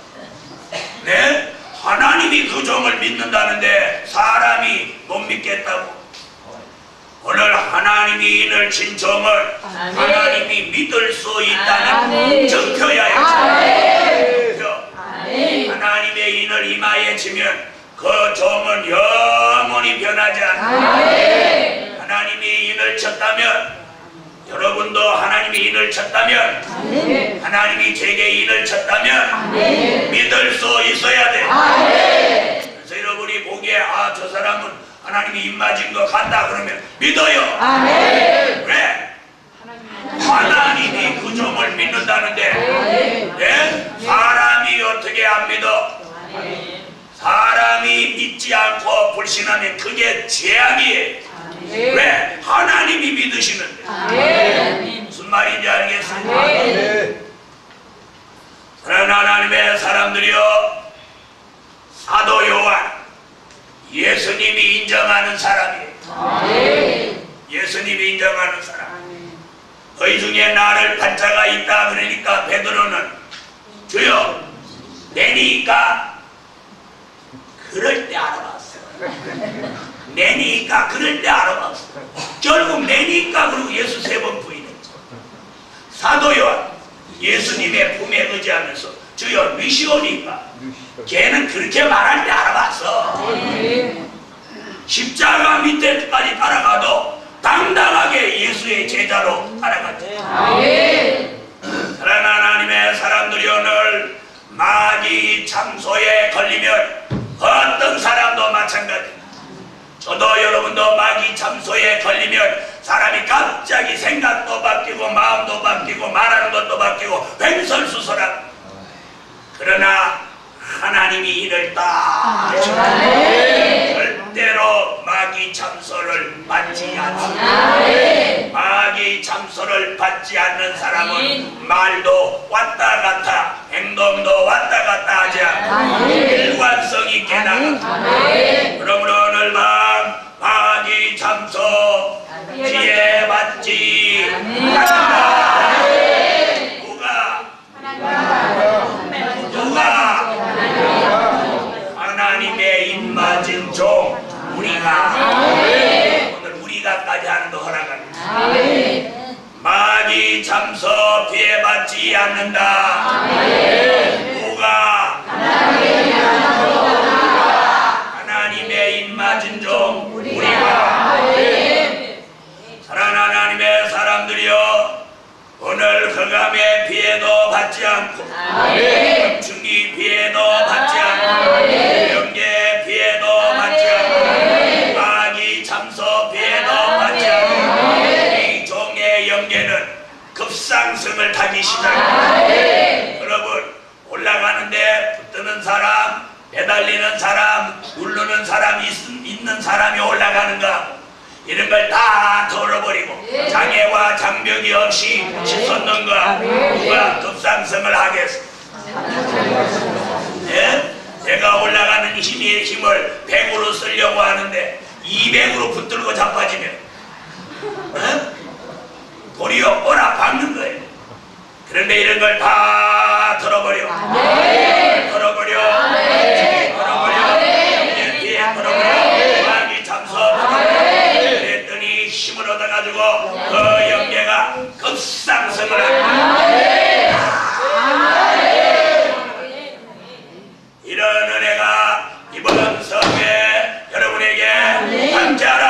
Speaker 1: 네? 하나님이 그 종을 믿는다는데 사람이 못 믿겠다고. 오늘 하나님이 인을 친 종을 하나님이 믿을 수 있다는 증표야. 하나님의 인을 이마에 치면 그 종은 영원히 변하지 않는다. 하나님이 인을 쳤다면 여러분도 하나님이 인을 쳤다면 하나님이 제게 인을 쳤다면 믿을 수 있어야 돼. 그래서 여러분이 보기에 아 저 사람은 하나님이 입맞은 것 같다 그러면 믿어요. 왜? 하나님이 그 종을 믿는다는데 네? 사람이 어떻게 안 믿어? 사람이 믿지 않고 불신하면 그게 죄악이에요. 왜? 하나님이 믿으시는데. 무슨 말인지 알겠습니까? 사랑하는 하나님의 사람들이여 사도 요한 예수님이 인정하는 사람이에요. 예수님이 인정하는 사람. 너희 중에 나를 반자가 있다 그러니까 베드로는 주여 내니까 그럴 때 알아봤어. 내니까 그럴 때 알아봤어. 결국 내니까 그러고 예수 3번 부인했죠. 사도 요한 예수님의 품에 의지하면서 주여 미시오니까 걔는 그렇게 말할 때 알아봤어. 십자가 밑에까지 따라가도 당당하게 예수의 제자로 따라갔죠. 사랑하는 하나님의 사람들이 오늘 마귀 마귀 참소에 걸리면 어떤 사람도 마찬가지. 저도 여러분도 마귀 참소에 걸리면 사람이 갑자기 생각도 바뀌고 마음도 바뀌고 말하는 것도 바뀌고 횡설수설하고. 그러나 하나님이 이를 딱 절대로 마귀 참소를 받지 않습니다. 마귀 참소를 받지 않는 사람은 말도 왔다 갔다 행동도 왔다 갔다 하지 않고 일관성 있게 나갑니다. 그러므로 오늘 밤 마귀 참소 피해받지 않는다. 누가 하나님의 입맞은 종 우리가 오늘 우리가까지 하는 거 허락합니다. 마귀 참소 피해받지 않는다. 누가 하나님의 입맞은 종 우리가 사랑하는 하나님의 사람들이여, 오늘 흑암의 피해도 받지 않고 중기 피해도 받지 않고 영계 피해도 받지 않고 마귀 참소 피해도 받지 않고 이 종의 영계는 급상승을 타기 시작합니다. 여러분, 올라가는데 붙드는 사람, 매달리는 사람, 누르는 사람 있는 사람이 올라가는가, 이런 걸 다 덜어버리고 장애와 장벽이 없이 치솟는가 누가 급상승을 하겠어? 네? 제가 올라가는 힘을 100으로 쓰려고 하는데 200으로 붙들고 자빠지면 도리어 꼬라 박는 거예요. 그런데 이런 걸 다 덜어버려. 덜어버려. 마귀 참소 그랬더니 힘을 얻어가지고 그 영계가 급상승을 합니다. 이런 은혜가 이번 성에 여러분에게 함께하라.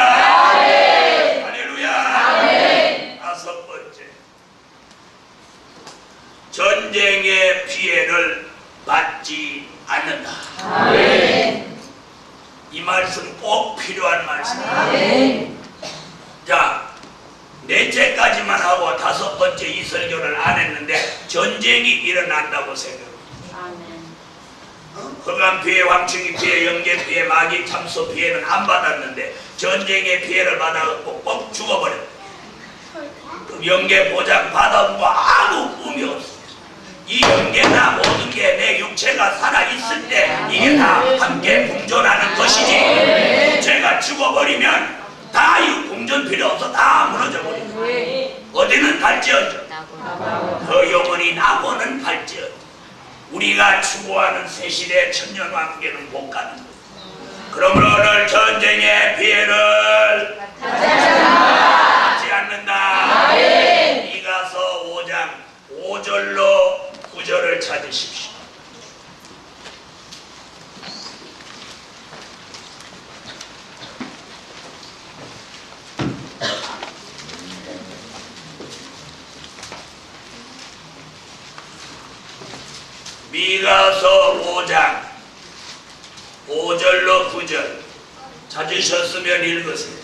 Speaker 1: 할렐루야. 다섯 번째, 전쟁의 피해를 받지 않는다. 이 말씀 꼭 필요한 말씀. 자, 넷째까지만 하고 다섯 번째 이 설교를 안 했는데 전쟁이 일어난다고 생각합니다. 흑암 피해, 황충이 피해, 영계 피해, 마귀 참소 피해는 안 받았는데 전쟁의 피해를 받아갖고 꼭 죽어버렸다. 그 영계 보장 받아보고 아무 꿈이 없어. 이 영계나 모든 게 내 육체가 살아있을 때 이게 다 함께 공존하는 것이지, 육체가 죽어버리면 다 이 공존 필요 없어. 다 무너져버려. 어디는 갈지언정 그 영혼이 나고는 갈지언정 우리가 추구하는 새시대 천년왕국에는 못 가는 거예요. 그러므로 오늘 전쟁의 피해를 받지 않는다. 이가서 5장 5절로 9절을 찾으십시오. 미가서 5장 5절로 9절 찾으셨으면 읽으세요.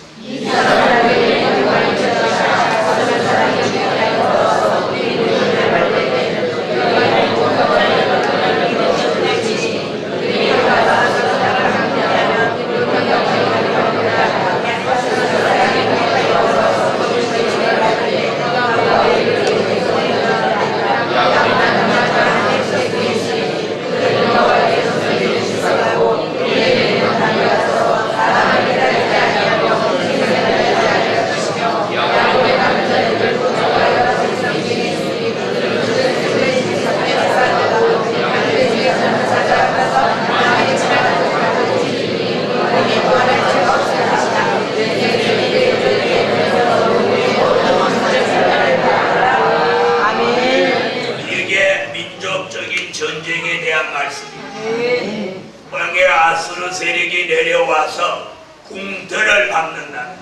Speaker 1: 전쟁에 대한 말씀입니다. 광야 아수르 세력이 내려와서 궁들을 밟는다.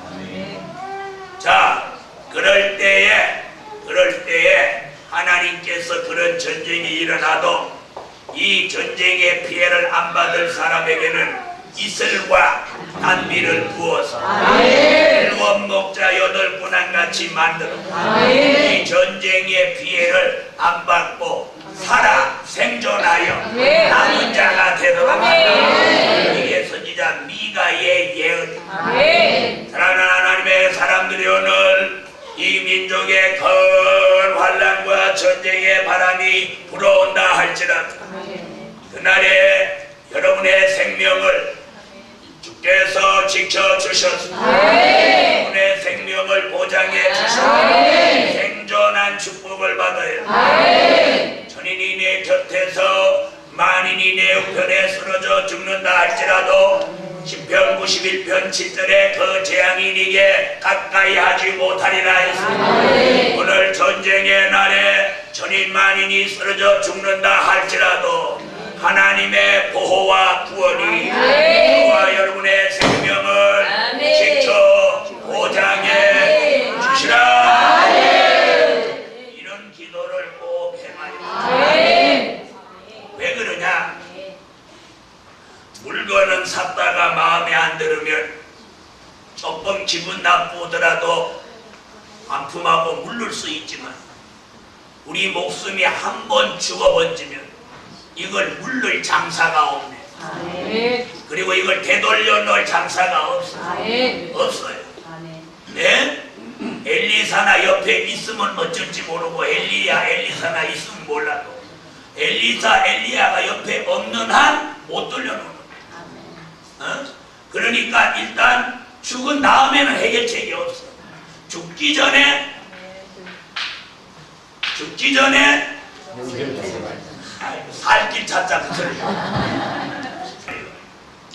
Speaker 1: 자, 그럴 때에 하나님께서 그런 전쟁이 일어나도 이 전쟁의 피해를 안 받을 사람에게는 이슬과 단비를 부어서 일곱 목자 여덟 군왕같이 만들어 이 전쟁의 피해를 안 받고 살아 생존하여 남은 자가 되도록 한다. 이게 선지자 미가의 예언. 사랑하는 하나님의 사람들이 오늘 이 민족의 큰 환난과 전쟁의 바람이 불어온다 할지라도 그날에 여러분의 생명을 주께서 지켜주셔서 여러분의 생명을 보장해 주셔서 생존한 축복을 받아요. 천인이 내 곁에서 만인이 내 우편에 쓰러져 죽는다 할지라도 시편 91편 7절에 그 재앙이 네게 가까이 하지 못하리라 했습니다. 오늘 전쟁의 날에 천인 만인이 쓰러져 죽는다 할지라도 하나님의 보호와 구원이 저와 여러분의 생명을 지켜 보장해 주시라. 이런 기도를 꼭 행하여. 왜 그러냐? 물건은 샀다가 마음에 안 들으면 조금 기분 나쁘더라도 반품하고 물를 수 있지만 우리 목숨이 한 번 죽어번지면 이걸 물를 장사가 없네. 그리고 이걸 되돌려 놓을 장사가 없어요. 네? 엘리사나 옆에 있으면 어쩔지 모르고 엘리사나 있으면 몰라도 엘리야가 옆에 없는 한 못 돌려놓는 거야. 그러니까 일단 죽은 다음에는 해결책이 없어. 죽기 전에 살 길 찾자 그 소리.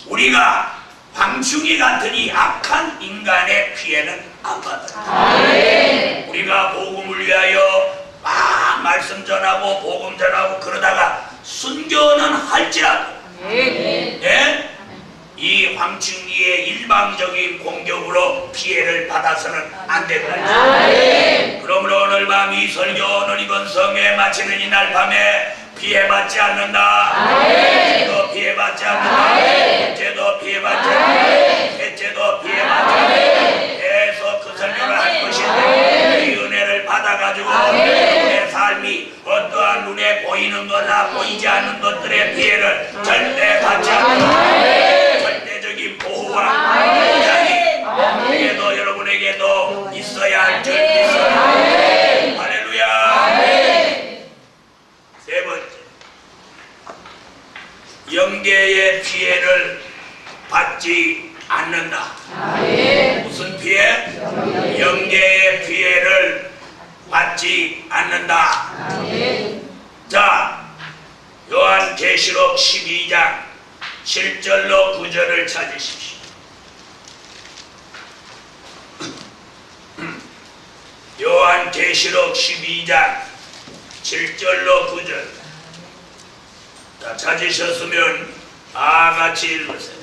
Speaker 1: 우리가 황충이 같은 이 악한 인간의 피해는 안 받아요. 우리가 복음을 위하여 막 말씀 전하고 복음 전하고 그러다가 순교는 할지라도 이 황충기의 일방적인 공격으로 피해를 받아서는 안 된다. 그러므로 오늘 밤 이 설교 오늘 이번 성회 마치는 이날 밤에 피해받지 않는다. 셋째도 피해받지 않는다. 둘째도 피해받지 않는다. 셋째도 피해받지 않는다. 계속 그 설교를 할 것인데 이 은혜를 받아가지고 내 삶이 어떠한 눈에 보이는 거나 보이지 않는 것들의 피해를 절대 받지 않는다. 절대적인 보호와 보장이 우리에게도 여러분에게도 있어야 할 줄 믿습니다. 할렐루야. 세 번째, 영계의 피해를 받지 않는다. 무슨 피해? 영계의 피해를 받지 않는다. 자, 요한계시록 12장 7절로 9절을 찾으십시오. 요한계시록 12장 7절로 9절. 자, 찾으셨으면 다 같이 읽으세요.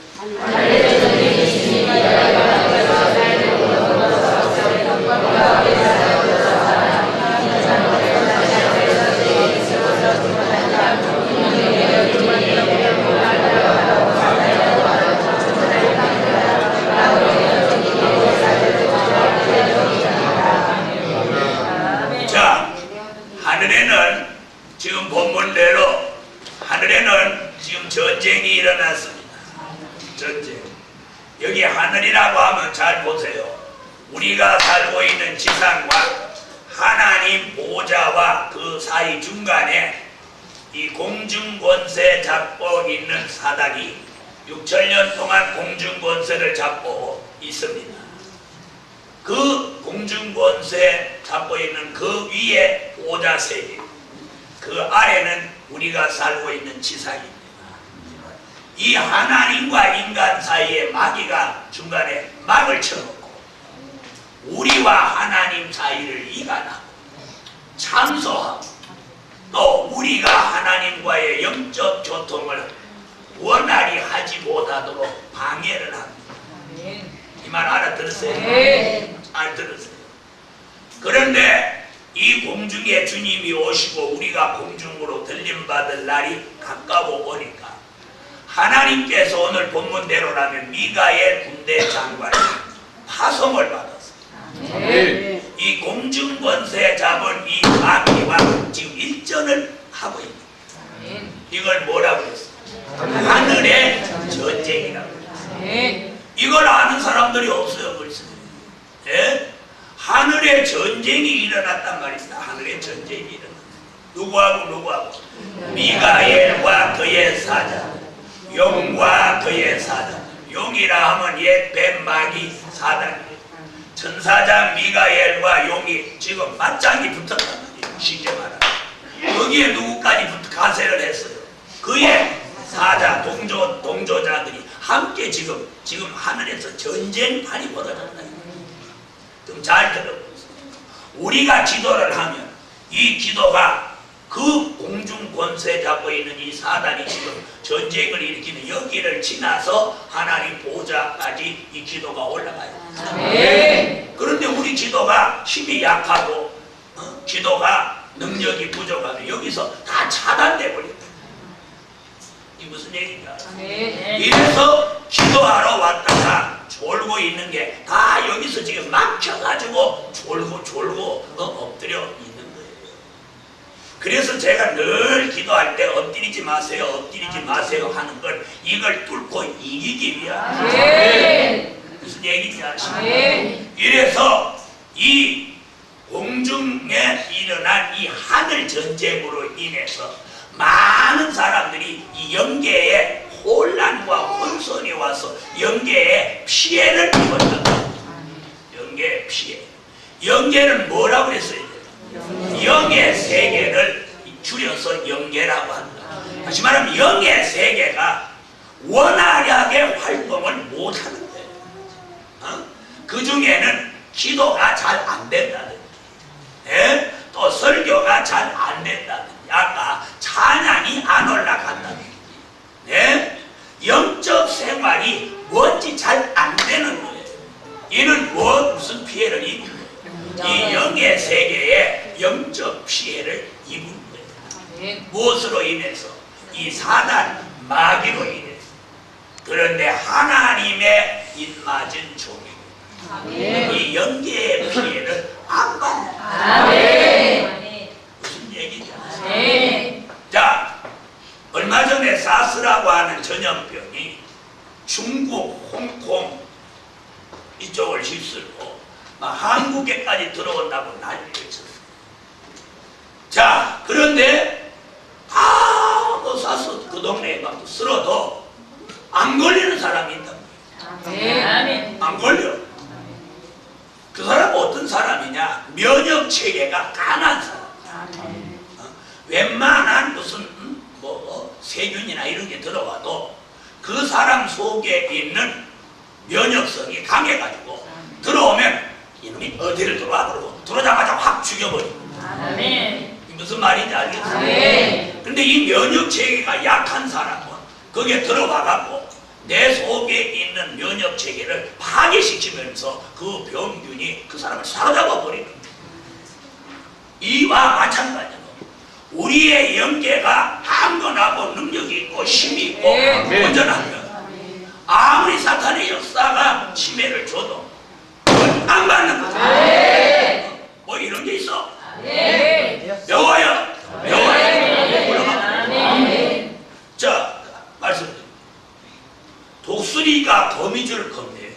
Speaker 1: 자, 하늘에는 지금 본문대로 하늘에는 지금 전쟁이 일어났습니다. 전쟁. 여기 하늘이라고 하면 잘 보세요. 우리가 살고 있는 지상과 하나님 보좌와 그 사이 중간에 이 공중권세 잡고 있는 사단이 6천년 동안 공중권세를 잡고 있습니다. 그 공중권세 잡고 있는 그 위에 보좌 세계, 그 아래는 우리가 살고 있는 지상입니다. 이 하나님과 인간 사이에 마귀가 중간에 막을 쳐놓고 우리와 하나님 사이를 이간하고 참소하고 또 우리가 하나님과의 영적 교통을 원활히 하지 못하도록 방해를 합니다. 이 말 알아들으세요? 잘 들으세요. 그런데 이 공중에 주님이 오시고 우리가 공중으로 들림받을 날이 가까워 오니까 하나님께서 오늘 본문대로라면 미가엘 군대 장관이 파송을 받았어요. 이 공중 권세 잡은 이 마귀와 지금 일전을 하고 있는 이걸 뭐라고 했어요? 하늘의 전쟁이라고 했어요. 이걸 아는 사람들이 없어요, 벌써. 예? 하늘의 전쟁이 일어났단 말입니다. 하늘의 전쟁이 일어났다. 누구하고? 미가엘과 그의 사자, 용과 그의 사자. 용이라 하면 옛 뱀 마귀 사단이에요. 천사장 미가엘과 용이 지금 맞짱이 붙었단 말이에요. 쉽게 말하면. 거기에 누구까지 가세를 했어요. 그의 사자, 동조자들이 함께 지금 하늘에서 전쟁판이 벌어졌다. 좀 잘 들어보세요. 우리가 기도를 하면 이 기도가 그 공중 권세 잡고 있는 이 사단이 지금 전쟁을 일으키는 여기를 지나서 하나님 보좌까지 이 기도가 올라가요. 그런데 우리 기도가 힘이 약하고 기도가 능력이 부족하면 여기서 다 차단돼 버립니다. 이 무슨 얘기인가? 이래서 기도하러 왔다가 졸고 있는 게 다 여기서 지금 막혀가지고 졸고 엎드려 있는 거예요. 그래서 제가 늘 기도할 때 엎드리지 마세요 하는 걸 이걸 뚫고 이기기 위한 무슨 얘기인지 아시나요? 이래서 이 공중에 일어난 이 하늘 전쟁으로 인해서 많은 사람들이 이 영계에 혼란과 혼선이 와서 영계에 피해를 입었다. 영계의 피해. 영계는 뭐라고 했어요? 영의 세계를 줄여서 영계라고 한다. 다시 말하면 영의 세계가 원활하게 활동을 못하는 거예요. 그 중에는 기도가 잘 안 된다든지, 또 설교가 잘 안 된다든지, 아까 찬양이 안 올라간다든지, 영적 생활이 뭔지 잘 안 되는 거예요. 이는 무슨 피해를 입은 거예요? 이 영의 세계에 영적 피해를 입은 거예요. 무엇으로 인해서? 이 사단 마귀로 인해서. 그런데 하나님의 입맞은 종이 이 영계의 피해를 안 받는다. 무슨 얘기죠? 자, 얼마 전에 사스라고 하는 전염병이 중국, 홍콩 이쪽을 휩쓸고 한국에까지 들어온다고 난리를 쳤어요. 자, 그런데 다 사스 그 동네에 막 쓸어도 안 걸리는 사람이 있단 말이에요. 안 걸려. 그 사람은 어떤 사람이냐? 면역 체계가 강한 사람. 웬만한 무슨 세균이나 이런 게 들어와도 그 사람 속에 있는 면역성이 강해가지고 들어오면 이놈이 어디를 들어와 그러고 들어오자마자 확 죽여버립니다. 무슨 말인지 알겠어요? 근데 이 면역 체계가 약한 사람은 거기에 들어와갖고 내 속에 있는 면역 체계를 파괴시키면서 그 병균이 그 사람을 사로잡아 버리는 거예요. 이와 마찬가지로 우리의 영계가 강건하고 능력이 있고 힘이 있고 온전하면 아무리 사탄의 역사가 침해를 줘도 안 받는 거죠. 뭐 이런 게 있어. 배워요. 자, 말씀드립니다. 독수리가 거미줄을 겁내요.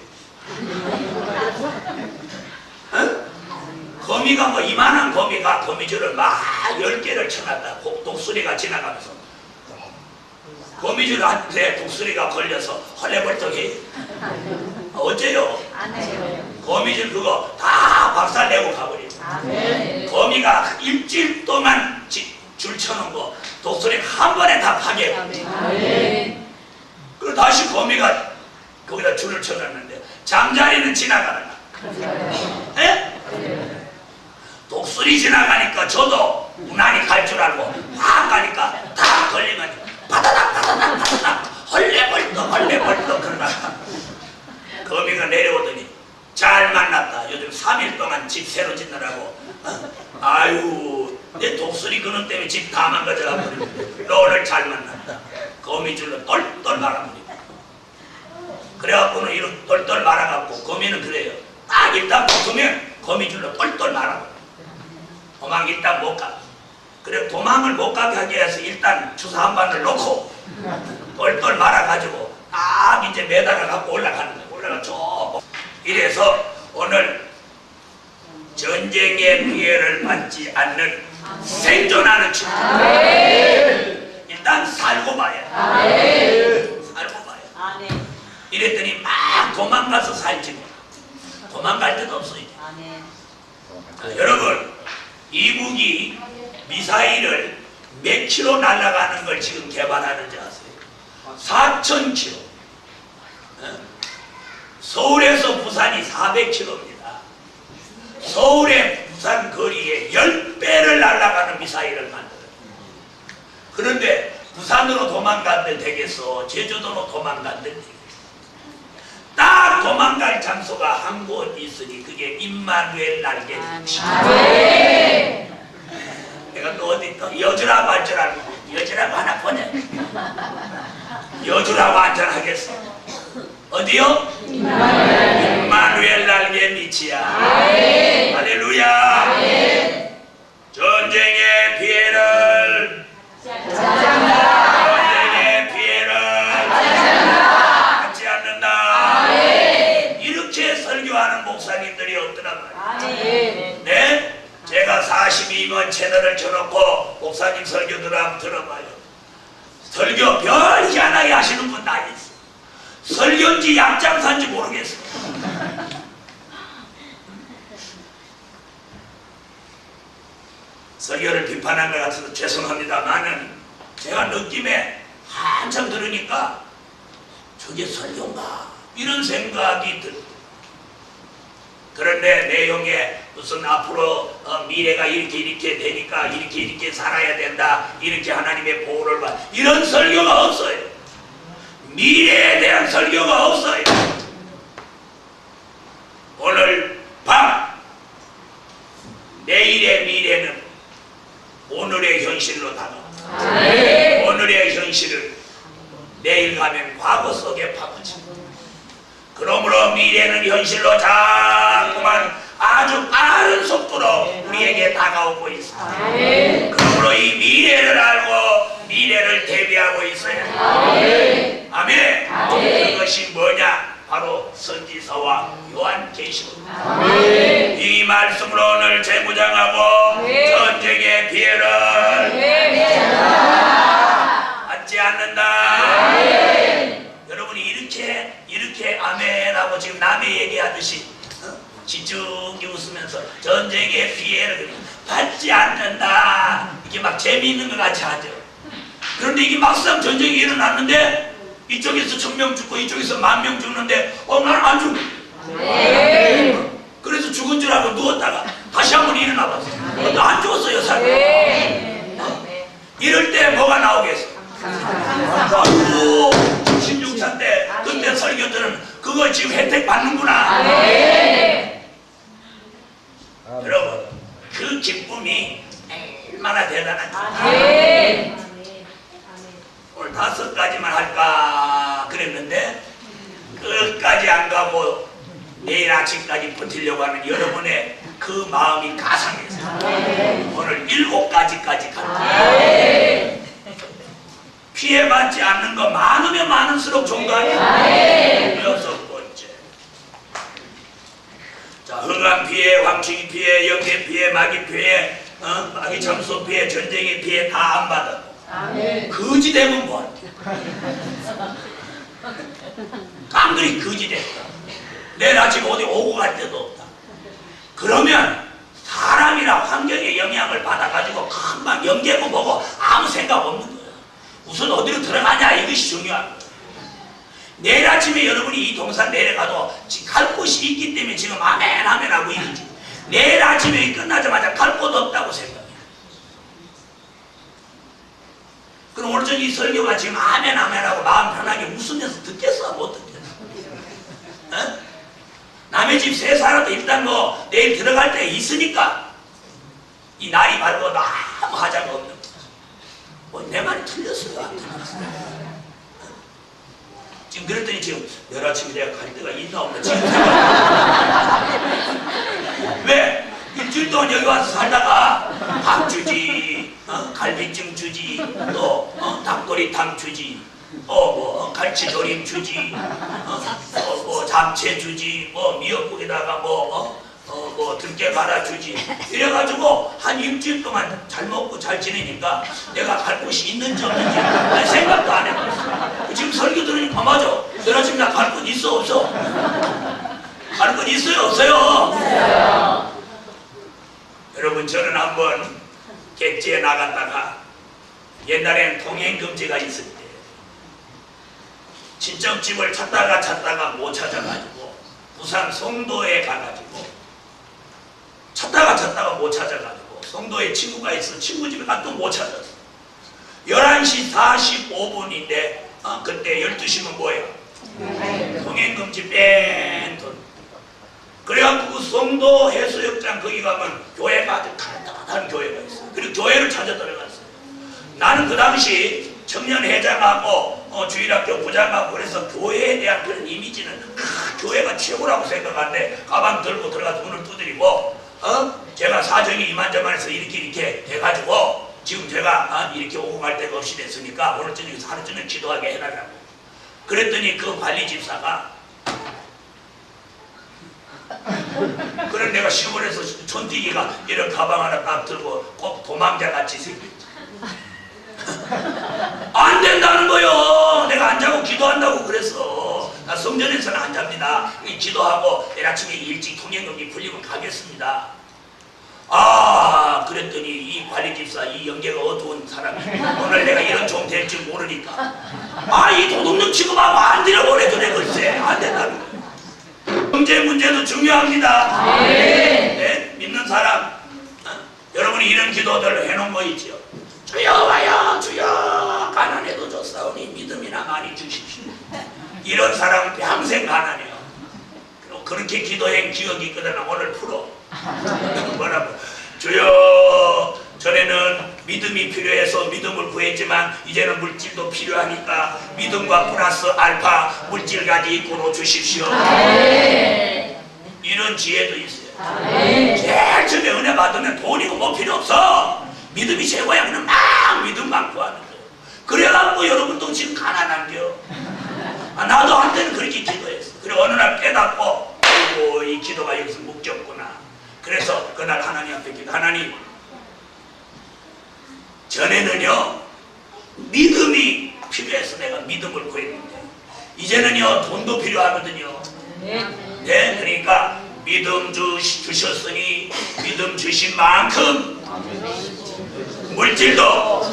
Speaker 1: 거미가 뭐 이만한 거미가 거미줄을 막 10개를 쳐놨다. 독수리가 지나가면서 거미줄 한테 독수리가 걸려서 헐레벌떡해. 어째요? 거미줄 그거 다 박살내고 가버려. 거미가 일주일 동안 줄 쳐놓은 거 독수리가 한 번에 다 파괴해. 그리고 다시 거미가 거기다 줄을 쳐놨는데 잠자리는 지나가다가 독수리 지나가니까 저도 무난히 갈 줄 알고 확 가니까 다 걸리면 바다닥 헐레벌떡 그러다가 거미가 내려오더니 잘 만났다. 요즘 3일 동안 집 새로 짓느라고 아유, 내 독수리 그놈 때문에 집 다 망가져가 버리고. 너 오늘 잘 만났다. 거미줄로 똘똘 말아버리고. 그래갖고는 이렇게 똘똘 말아갖고, 거미는 그래요. 딱 일단 붙으면 거미줄로 똘똘 말아버려. 도망 일단 못 가. 그래 도망을 못 가게 하기 위해서 일단 주사 한 반을 놓고 똘똘 말아가지고 딱 이제 매달아 갖고 올라가는 거야. 올라가 쭉. 이래서 오늘 전쟁의 피해를 받지 않는 생존하는 친구. 일단 살고 봐야 돼. 살고 봐야 돼. 이랬더니 막 도망가서 살지 뭐. 도망갈 데도 없어 이제. 자, 여러분 이 무기 미사일을 몇 킬로 날아가는 걸 지금 개발하는지 아세요? 4,000km. 서울에서 부산이 400km입니다. 서울의 부산 거리에 10배를 날아가는 미사일을 만들어요. 그런데 부산으로 도망간들 되겠어? 제주도로 도망간들 되겠어? 딱 도망갈 장소가 한 곳 있으니 그게 임마누엘 날개입니다. 내가 또 어디 또 여주라고 할 줄 알고 여주라고 하나 보내. 여주라고 안전하겠어. 어디요? 임마누엘 날개 밑이야. 할렐루야. 전쟁의 피해를 전쟁의 피해를 받지 않는다. 이렇게 설교하는 목사님들이 없더란 말이에요. 네? 제가 42번 채널을 쳐놓고 목사님 설교들 한번 들어봐요. 설교 별 희한하게 하시는 분 다 있어. 설교인지 약장사인지 모르겠어. 설교를 비판한 것 같아서 죄송합니다만은 제가 느낌에 한참 들으니까 저게 설교인가 이런 생각이 들고, 그런데 내용에 무슨 앞으로 미래가 이렇게 되니까 이렇게 살아야 된다, 이렇게 하나님의 보호를 받, 이런 설교가 없어요. 미래에 대한 설교가 없어요. 오늘 밤 내일의 미래는 오늘의 현실로 다가옵니다. 오늘의 현실을 내일 가면 과거 속에 파고집니다. 그러므로 미래는 현실로 자꾸만 아주 빠른 속도로 우리에게 다가오고 있습니다. 그러므로 이 미래를 알고 미래를 대비하고 있어야 합니다. 아멘. 그것이 뭐냐? 바로 선지서와 요한계시록입니다. 이 말씀으로 오늘 재무장하고 전쟁의 피해를 받지 않는다. 여러분이 이렇게 아멘하고 지금 남의 얘기하듯이 지중히 웃으면서 전쟁의 피해를 받지 않는다 이게 막 재미있는 것 같이 하죠. 그런데 이게 막상 전쟁이 일어났는데 이쪽에서 1,000명 죽고 이쪽에서 10,000명 죽는데 나는 안 죽어. 그래서 죽은 줄 알고 누웠다가 다시 한번 일어나 봤어. 나 안 죽었어요 사람. 이럴 때 뭐가 나오겠어? 아이고 16차 때 그때 설교들은 그거 지금 혜택 받는구나. 여러분 그 기쁨이 얼마나 대단한지. 오늘 5가지만 할까 그랬는데 끝까지 안 가고 내일 아침까지 버티려고 하는 여러분의 그 마음이 가상해서 오늘 7가지까지 갑니다. 피해받지 않는 거 많으면 많을수록 좋은 거 아니에요? 6번째. 자, 흑암 피해, 황충이 피해, 영계 피해, 마귀 피해, 마귀 참소 피해, 전쟁의 피해 다 안 받았고 거지 되면 뭐한테? 깡그리 거지 됐다. 내일 아침 어디 오고 갈 데도 없다. 그러면 사람이나 환경의 영향을 받아가지고 금방 연계고 뭐고 아무 생각 없는 거야. 우선 어디로 들어가냐 이것이 중요한 거야. 내일 아침에 여러분이 이 동산 내려가도 지금 갈 곳이 있기 때문에 지금 아멘 하고 있지. 내일 아침에 끝나자마자 갈 곳 없다고 생각해. 그럼 오늘 저기 설교가 지금 아멘 하고 마음 편하게 웃으면서 듣겠어? 못 듣겠어? 남의 집 새 살아도 일단 뭐 내일 들어갈 때 있으니까 이 날이 밝고 아무 하자가 없는 거지. 뭐 내 말이 틀렸어요? 안 틀렸어요? 지금 그랬더니 지금 내일 아침에 내가 갈 데가 있나 없나 지금 왜? 일주일 동안 여기 와서 살다가 밥 주지, 갈비찜 주지, 또 닭도리탕 주지, 뭐 갈치조림 주지, 뭐 잡채 주지, 뭐 미역국에다가 뭐 들깨 갈아 주지. 이래가지고 한 일주일 동안 잘 먹고 잘 지내니까 내가 갈 곳이 있는지 없는지 난 생각도 안 해봤어. 지금 설교 들으니까 맞아. 내일 아침에 나 갈 곳 있어 없어? 갈 곳 있어요 없어요?
Speaker 2: 없어요.
Speaker 1: 여러분 저는 한번 객지에 나갔다가 옛날에는 통행금지가 있을 때 친척집을 찾다가 못 찾아가지고 부산 송도에 가가지고 찾다가 못 찾아가지고 송도에 친구가 있어 친구 집에 갔도 못 찾았어. 11시 45분인데 그때 12시면 뭐예요? 통행금지 뺀 돈. 그래갖고 그 송도 해수욕장 거기 가면 교회가 아주 간단한 교회가 있어요. 그리고 교회를 찾아 들어갔어요. 나는 그 당시 청년회장하고 주일학교 부장하고 그래서 교회에 대한 그런 이미지는 교회가 최고라고 생각하는데 가방 들고 들어가서 문을 두드리고 제가 사정이 이만저만해서 이렇게 해가지고 지금 제가 이렇게 오고 갈 데가 없이 됐으니까 오늘 저녁에 하루 종일 기도하게 해달라고. 그랬더니 그 관리 집사가 그래 내가 시골에서 촌뛰기가 이런 가방 하나 딱 들고 꼭 도망자같이 생겼지. 안 된다는 거요. 내가 안 자고 기도한다고 그랬어. 나 성전에서는 안 잡니다. 기도하고 내일 아침에 일찍 통행금지 풀리면 가겠습니다. 그랬더니 이 관리집사 이 영계가 어두운 사람이 오늘 내가 이런 종 될 줄 모르니까 이 도둑놈 취급하고 안 들여보내도 내 글쎄 안 된다는 거예요. 경제 문제도 중요합니다. 네, 믿는 사람 여러분이 이런 기도들 해놓은 거 있죠. 주여 와요 주여 가난해도 좋사오니 믿음이나 많이 주십시오. 이런 사람은 평생 가난해요. 그리고 그렇게 기도한 기억이 있거든. 오늘 풀어. 뭐라고? 주여 전에는 믿음이 필요해서 믿음을 구했지만 이제는 물질도 필요하니까 믿음과 플러스 알파 물질까지 이끌어 주십시오. 이런 지혜도 있어요. 제일 처음에 은혜 받으면 돈이고 뭐 필요 없어. 믿음이 최고야. 그냥 막 믿음만 구하는 거예요. 그래갖고 여러분도 지금 가난한겨. 나도 한때는 그렇게 기도했어. 그리고 어느 날 깨닫고 이 기도가 여기서 목적구나. 그래서 그날 하나님 앞에 기도. 하나님 전에는요 믿음이 필요해서 내가 믿음을 구했는데 이제는요 돈도 필요하거든요. 네, 그러니까 믿음 주셨으니 믿음 주신 만큼 물질도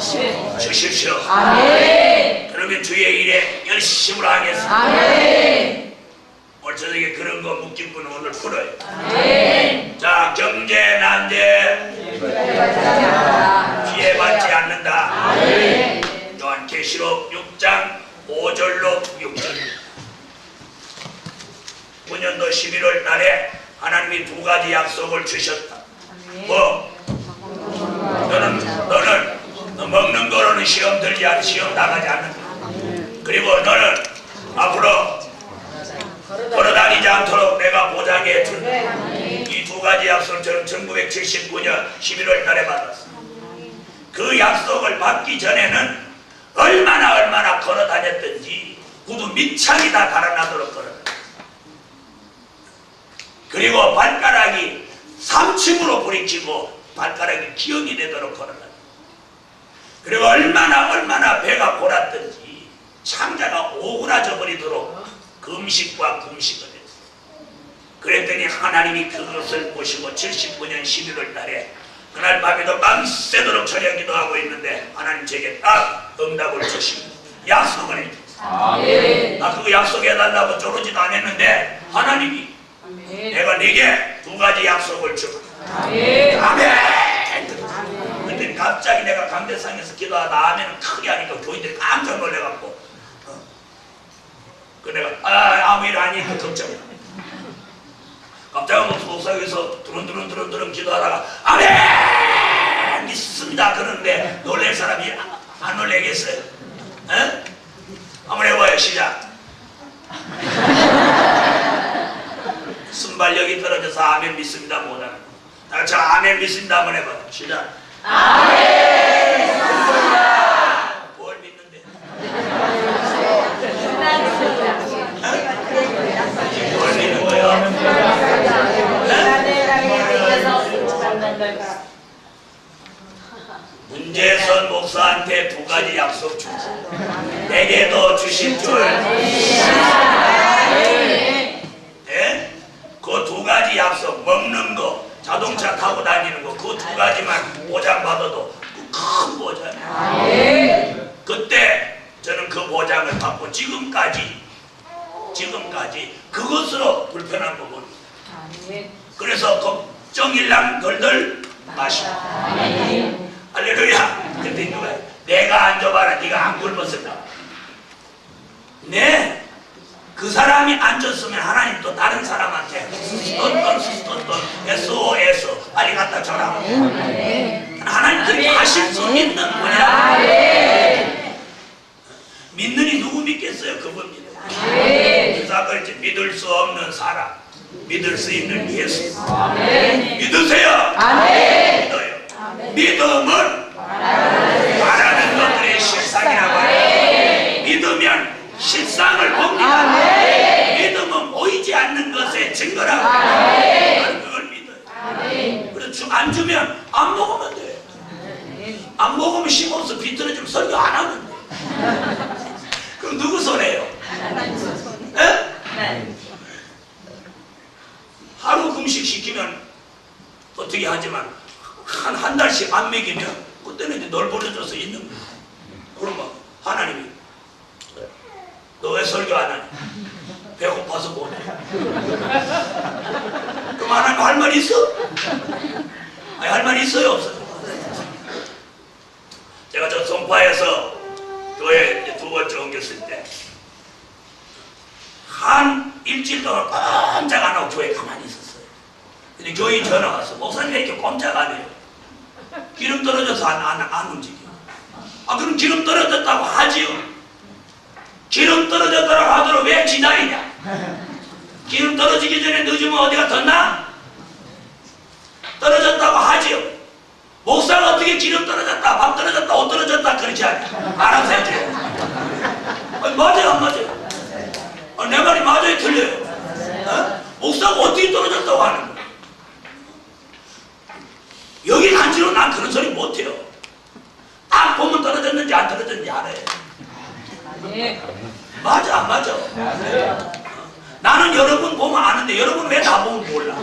Speaker 1: 주십시오. 그러면 주의 일에 열심으로 하겠습니다. 오늘 저녁에 그런 거 묶인 분은 오늘 풀어요. 자, 경제 난제 피해받지 않는다. 요한계시록 6장 5절로 6절. 9년도 11월 달에 하나님이 두 가지 약속을 주셨다. 너는 먹는 거로는 시험 나가지 않는다. 그리고 너는 앞으로 걸어다니지 않도록 내가 보장해 준다. 이 두 가지 약속을 저는 1979년 11월 달에 받았어. 그 약속을 받기 전에는 얼마나 걸어다녔던지 구두 밑창이 다 달아나도록 걸어다녔어. 그리고 발가락이 3층으로 부딪히고 발가락이 기억이 되도록 걸어다녔어. 그리고 얼마나 배가 골았던지 창자가 오그라져 버리도록 금식과 금식을 했어. 그랬더니 하나님이 그것을 보시고 79년 11월 달에 그날 밤에도 밤새도록 저녁 기도하고 있는데 하나님 제게 딱 응답을 주시고 약속을 해줬어. 나 그거 약속해달라고 쪼르지도 않았는데 하나님이 내가 네게 두 가지 약속을 주고 아멘. 그때 갑자기 내가 강대상에서 기도하다 아멘은 크게 하니까 교인들이 깜짝 놀래갖고 그 내가 아무 일 아니니까 걱정이야. 갑자기 목사에서 두런두런 기도하다가 아멘 믿습니다 그러는데 놀랄 사람이 안 놀래겠어요? 에? 한번 해봐요. 시작. 순발력이 떨어져서 아멘 믿습니다 못하는 거. 자, 아멘 믿습니다 한번 해봐요. 시작.
Speaker 2: 아멘. 믿습니다.
Speaker 1: 뭘 믿는데? 뭘 믿는 거예요? 문재선 목사한테 두 가지 약속 주세요. 내게도 주실 줄. 네? 그 두 가지 약속, 먹는 거, 자동차 타고 다니는 거, 그 두 가지만 보장받아도 큰 보장이에요. 그때 저는 그 보장을 받고 지금까지 그것으로 불편한 부분. 그래서 걱정일랑 덜덜 마시고. 할렐루야. 근데 누가 내가 앉아봐라. 네가 안 굶었을까? 네. 그 사람이 앉았으면 하나님 또 다른 사람한테 스톤 SOS 빨리 갖다 줘라. 하나님 그렇게 하실 수 있는 분이라. 믿느니 누구 믿겠어요? 그분 믿어요. 그래서 믿을 수 없는 사람, 믿을 수 있는 예수. 믿으세요. 믿어요. 믿음은 바라는 것들의 실상이라고 해요. 믿으면 실상을 봅니다. 믿음은 보이지 않는 것의 증거라고 해요. 나는 그걸 믿어요. 그래서 안 주면 안 먹으면 돼요. 안 먹으면 심어서 비틀어지면 설교 안 하면 돼요. 그럼 누구 손해요? 네? 하루 금식 시키면 어떻게 하지만 한 달씩 안 먹이면 그때는 이제 널브러져서 있는 거예요. 그러면 하나님이 너 왜 설교 안 하니? 배고파서 못해. 그럼 하나님 할 말 있어? 아니 할 말 있어요? 없어요? 제가 저 송파에서 교회 이제 두 번째 옮겼을 때 한 일주일 동안 꼼짝 안 하고 교회에 가만히 있었어요. 근데 교인 전화 왔어. 목사님 왜 이렇게 꼼짝 안 해요? 기름 떨어져서 안 움직여. 아 그럼 기름 떨어졌다고 하지요. 기름 떨어졌다고 하도록 왜 기다리냐? 기름 떨어지기 전에 늦으면 어디가 덧나? 떨어졌다고 하지요. 목사가 어떻게 기름 떨어졌다, 밥 떨어졌다, 옷 떨어졌다 그러지 않아요. 알아서 해줘요. 맞아요 안 맞아요? 내 말이 맞아요 틀려요? 목사가 어떻게 떨어졌다고 하는 거예요? 여기 간지로 난 그런 소리 못해요. 딱 보면 떨어졌는지 안 떨어졌는지 알아요. 맞아 안 맞아? 나는 여러분 보면 아는데 여러분 왜 나 보면 몰라?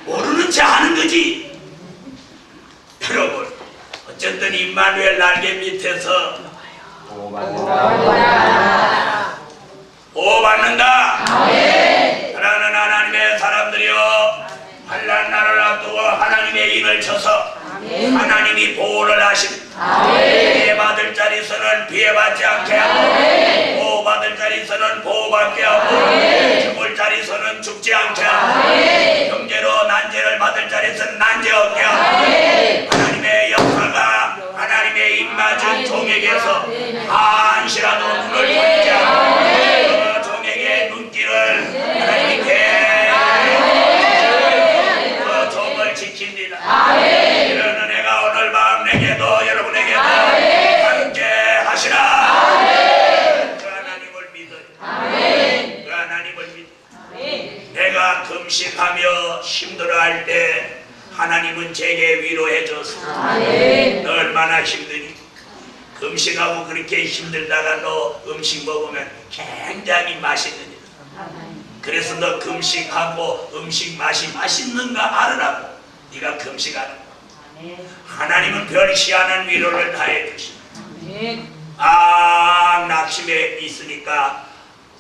Speaker 1: 모르는 채 하는 거지. 여러분 어쨌든 임마누엘 날개 밑에서 보호받는다. 사랑하는 하나님의 사람들이여, 환난 날을 앞두고 하나님의 입을 쳐서 하나님이 보호를 하십니다. 피해받을 자리에서는 피해받지 않게 하고, 보호받을 자리에서는 보호받게 하고, 죽을 자리에서는 죽지 않게 하고, 형제로 난제를 받을 자리에서는 난제 없게 하고, 하나님의 역사가 하나님의 입맞은 종에게서 한시라도 눈을 돌리지 않고 그 종에게 눈길을 하나님이 그 종을 지킵니다. 이런 은혜가 오늘 밤 내게도 여러분에게도 함께 하시라. 그 하나님을 믿어요. 그 하나님을 믿어요. 내가 금식하며 힘들어할 때 하나님은 제게 위로해 줬습니다. 너 얼마나 힘드니? 음식하고 그렇게 힘들다가 너 음식 먹으면 굉장히 맛있는 일. 그래서 너 금식하고 음식 맛이 맛있는가 알으라고 네가 금식하는 거야. 하나님은 별 희한한 위로를 다해 주십니다. 낙심에 있으니까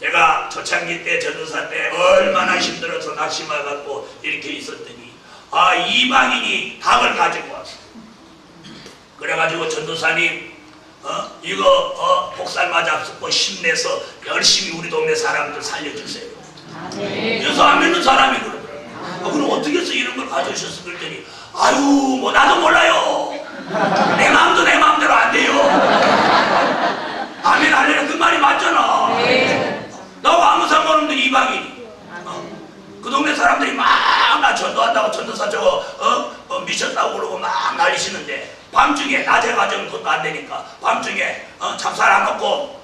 Speaker 1: 제가 초창기 때 전도사 때 얼마나 힘들어서 낙심해갖고 이렇게 있었더니 이방인이 닭을 가지고 왔어. 그래가지고 전도사님 이거 복살 잡수고 힘내서 열심히 우리 동네 사람들 살려주세요. 그래서 안 믿는 사람이 그러더라고요. 그럼 어떻게 해서 이런 걸 가져오셨어? 그랬더니 아유 뭐 나도 몰라요. 내 마음도 내 마음대로 안 돼요. 아멘 할렐루야. 그 말이 맞잖아. 나하고 아무 상관없는 이방인이 그 동네 사람들이 막 나 전도한다고 전도사 저거 미쳤다고 그러고 막 난리시는데 밤중에 낮에 가져온 것도 안 되니까 밤중에 잡살 안 먹고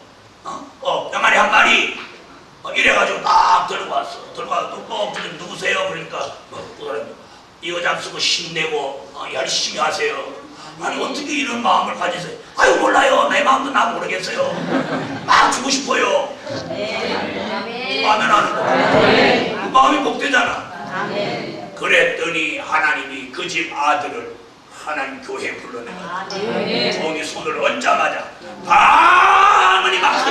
Speaker 1: 병아리 한 마리 이래가지고 딱 들고 왔어. 들고 와서 또 누구세요? 그러니까 그 사람이 이거 잡수고 힘내고 열심히 하세요. 아니 어떻게 이런 마음을 가지세요? 아유 몰라요. 내 마음도 나 모르겠어요. 막 주고 싶어요. 아멘 하는 거. 그 마음이 복되잖아. 그랬더니 하나님이 그 집 아들을 하나님 교회에 불러내가 종이 손을 얹자마자 방언이 막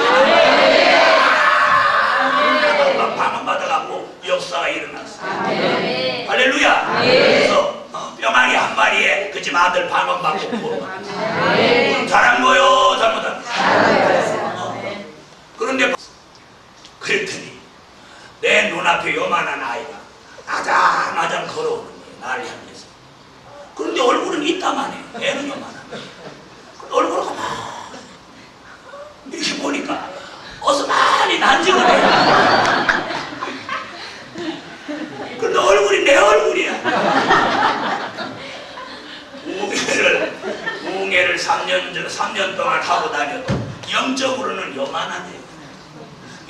Speaker 1: 방언 받아갖고 역사가 일어났어. 할렐루야. 그래서 병아리 한 마리에 그 집 아들 방언 받고 잘한 거요 잘못한 거. 그런데 그랬더니 내 눈앞에 요만한 아이가 아장아장 걸어오는 거예요. 나를 향해서. 그런데 얼굴은 이따만해. 애는 요만한 얼굴은 가만 이렇게 보니까 어스만히 난지거려. 그런데 얼굴이 내 얼굴이야. 웅애를 3년 동안 하고 다녀도 영적으로는 요만한 애.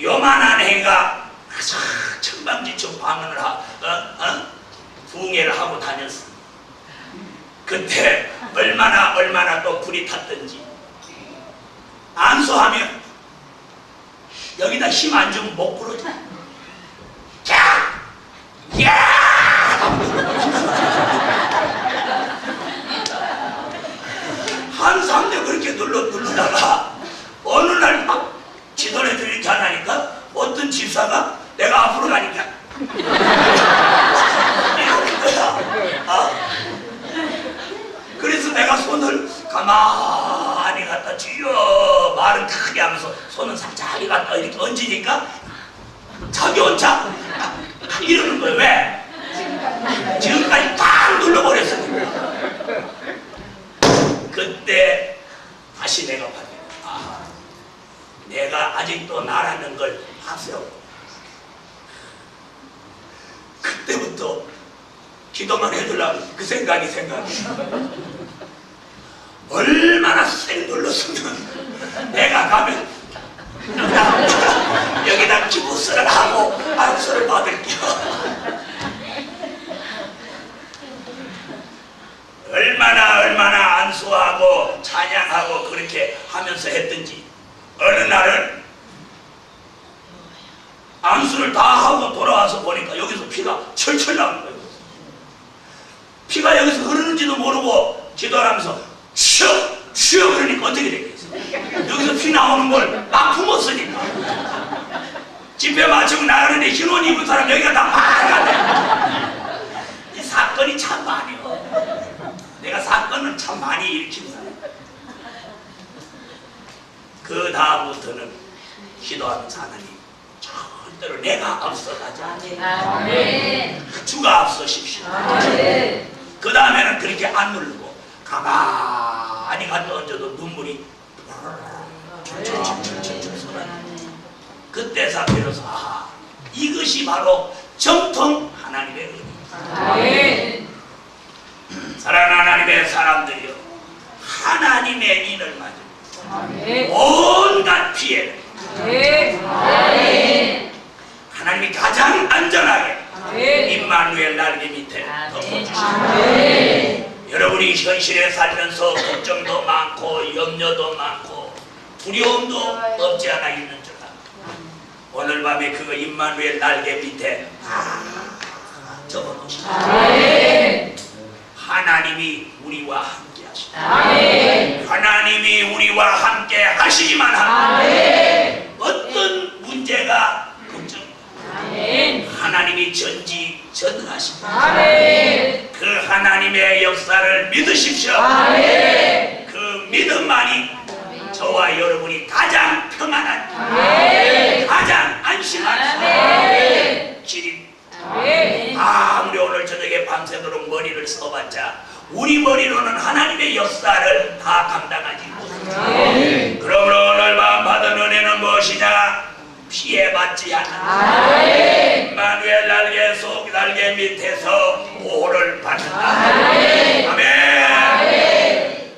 Speaker 1: 요만한 애가 아주 천방지축 방언을 붕해를 하고 다녔어. 그때 얼마나 또 불이 탔던지 안수하면 여기다 힘 안 주면 못 부러져. 야! 한 3년 그렇게 누르다가 어느 날 막 지도래도 이렇게 안 하니까 어떤 집사가 내가 앞으로 가니까 이러는 거야. 그래서 내가 손을 가만히 갖다 쥐어 말은 크게 하면서 손은 살짝 갖다 이렇게 얹으니까 자기 혼자 이러는 거야. 왜? 지금까지 딱 눌러버렸어. 그때 다시 내가 봤네. 내가 아직도 나라는 걸 봤어요. 그때부터 기도만 해주려고 그 생각이 얼마나 쌩 눌렀으면 내가 가면 여기다 기부스를 하고 안수를 받을게요. 얼마나 안수하고 찬양하고 그렇게 하면서 했든지 어느 날은 안수를 다 하고 돌아와서 보니까 여기서 피가 철철 나는 거예요. 피가 여기서 흐르는지도 모르고 기도하면서 쉬어 그러니까 어떻게 되겠어요? 여기서 피 나오는 걸 막 품었으니까 집회 마치고 나가는데 흰 옷 입은 사람 여기가 다 빨갛네. 이 사건이 참 많아요. 내가 사건을 참 많이 일으킨 사람. 그 다음부터는 기도하면서 하나님 절대로 내가 앞서가지 않아. 주가 앞서십시오. 그 다음에는 그렇게 안 누르고 가만히 갖다 얹어도 눈물이 철철철철철 쏟아져요. 그때서 비로소 이것이 바로 정통 하나님의 은혜. 사랑하는 하나님의 사람들이여, 하나님의 인을 맞으면 온갖 피해를 하나님이 가장 안전하게 임마누엘 날개 밑에 덮어주십니다. 여러분이 현실에 살면서 걱정도 많고 염려도 많고 두려움도 없지 않아 있는 줄 압니다. 오늘 밤에 그거 임마누엘 날개 밑에 적어놓으십니다. 하나님이 우리와 함께 하시다. 하나님이 우리와 함께 하시기만 하면 어떤 문제가 걱정입니다. 하나님이 전지전능하십니다. 그 하나님의 역사를 믿으십시오. 그 믿음만이 저와 여러분이 가장 평안한 가장 안심한 길입니다. 우리 우리 머리로는 하나님의 역사를 다 감당하지 못합니다. 그러므로 오늘 마음 받은 은혜는 무엇이냐? 피해받지 않는다. 임마누엘 날개 속 날개 밑에서 보호를 받는다. 아멘.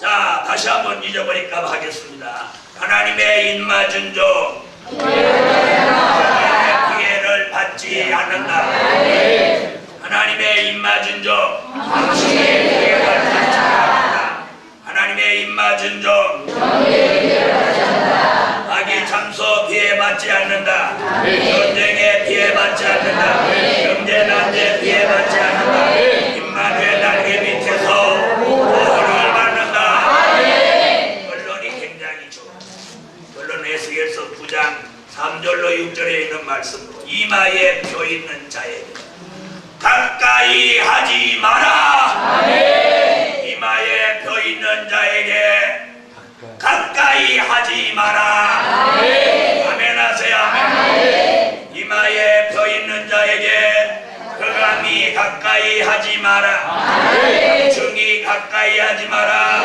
Speaker 1: 자, 다시 한번 잊어버릴까 하겠습니다. 하나님의 입맞은 종 피해를 받지 않는다. 하나님의 입맞은 종 피해를 받지 않는다. 하나님의 입맞은 종 악의 참소 피해받지 않는다. 전쟁에 피해받지 않는다. 경제 난제 피해받지 않는다. 임마누엘 날개 밑에서 보호를 받는다. 결론이 굉장히 좋아. 결론 에스겔서 9장 3절로 6절에 있는 말씀. 이마에 표 있는 자에게 가까이 하지 마라. 이마에 표 있는 자에게 가까이 하지 마라. 아멘 하세요. 아멘. 이마에 표 있는 자에게 흑암이 가까이 하지 마라. 증이 가까이 하지 마라.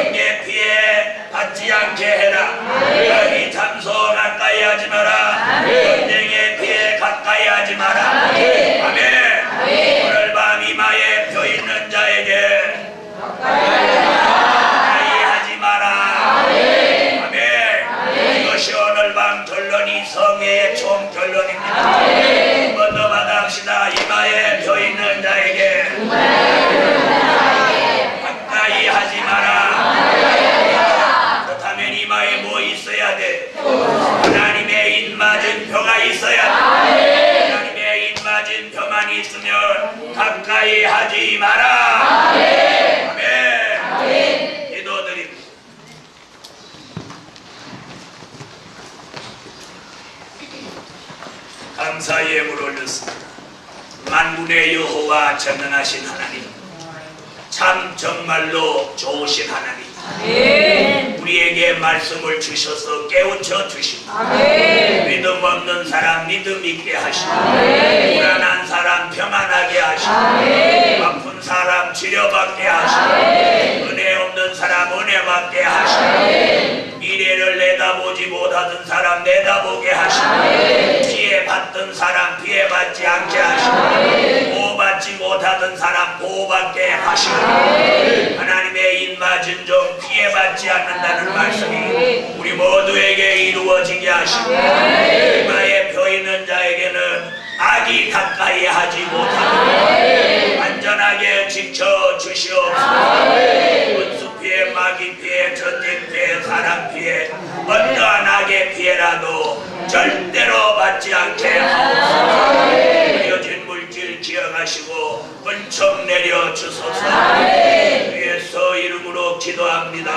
Speaker 1: 영계 피해 받지 않게 해라. 악의 참소 가까이 하지 마라. 전쟁의 피해 가까이 하지 마라. 아멘. 오늘 밤 이마에 표 있는 자에게 이것이 오늘 밤 결론이 성회의 총 결론입니다. 한 번 더 받아합시다. 이마에 표 있는 자에게 가까이 하지 마라. 그렇다면 이마에 뭐 있어야 돼? 하나님의 입맞은 표가 있어야 돼. 하나님의 입맞은 표만 있으면 가까이 하지 마라. 아멘. 기도드립니다. 감사의 예물 올렸습니다. 만군의 여호와 전능하신 하나님, 참 정말로 좋으신 하나님, 우리에게 말씀을 주셔서 깨우쳐 주시고 믿음 없는 사람 믿음 있게 하시고 불안한 사람 평안하게 하시고 아픈 사람 치료받게 하시고 은혜 없는 사람 은혜 받게 하시고 미래를 내다보지 못하던 사람 내다보게 하시고 피해받던 사람 피해받지 않게 하시고 보호받지 못하던 사람 보호받게 하시고 하나님의 입맞은 종 피해받지 않는다는 말씀이 우리 모두에게 이루어지게 하시고 이마에 표 있는 자에게는 악이 가까이 하지 못하도록 안전하게 지켜주시옵소서. 원수 피해 마귀 피해 전쟁 피해 사람 피해 어떠한 악의 피해라도 절대로 받지 않게 하옵소서. 버려진 물질 기억하시고 은총 내려 주소서. 예수 이름으로 기도합니다.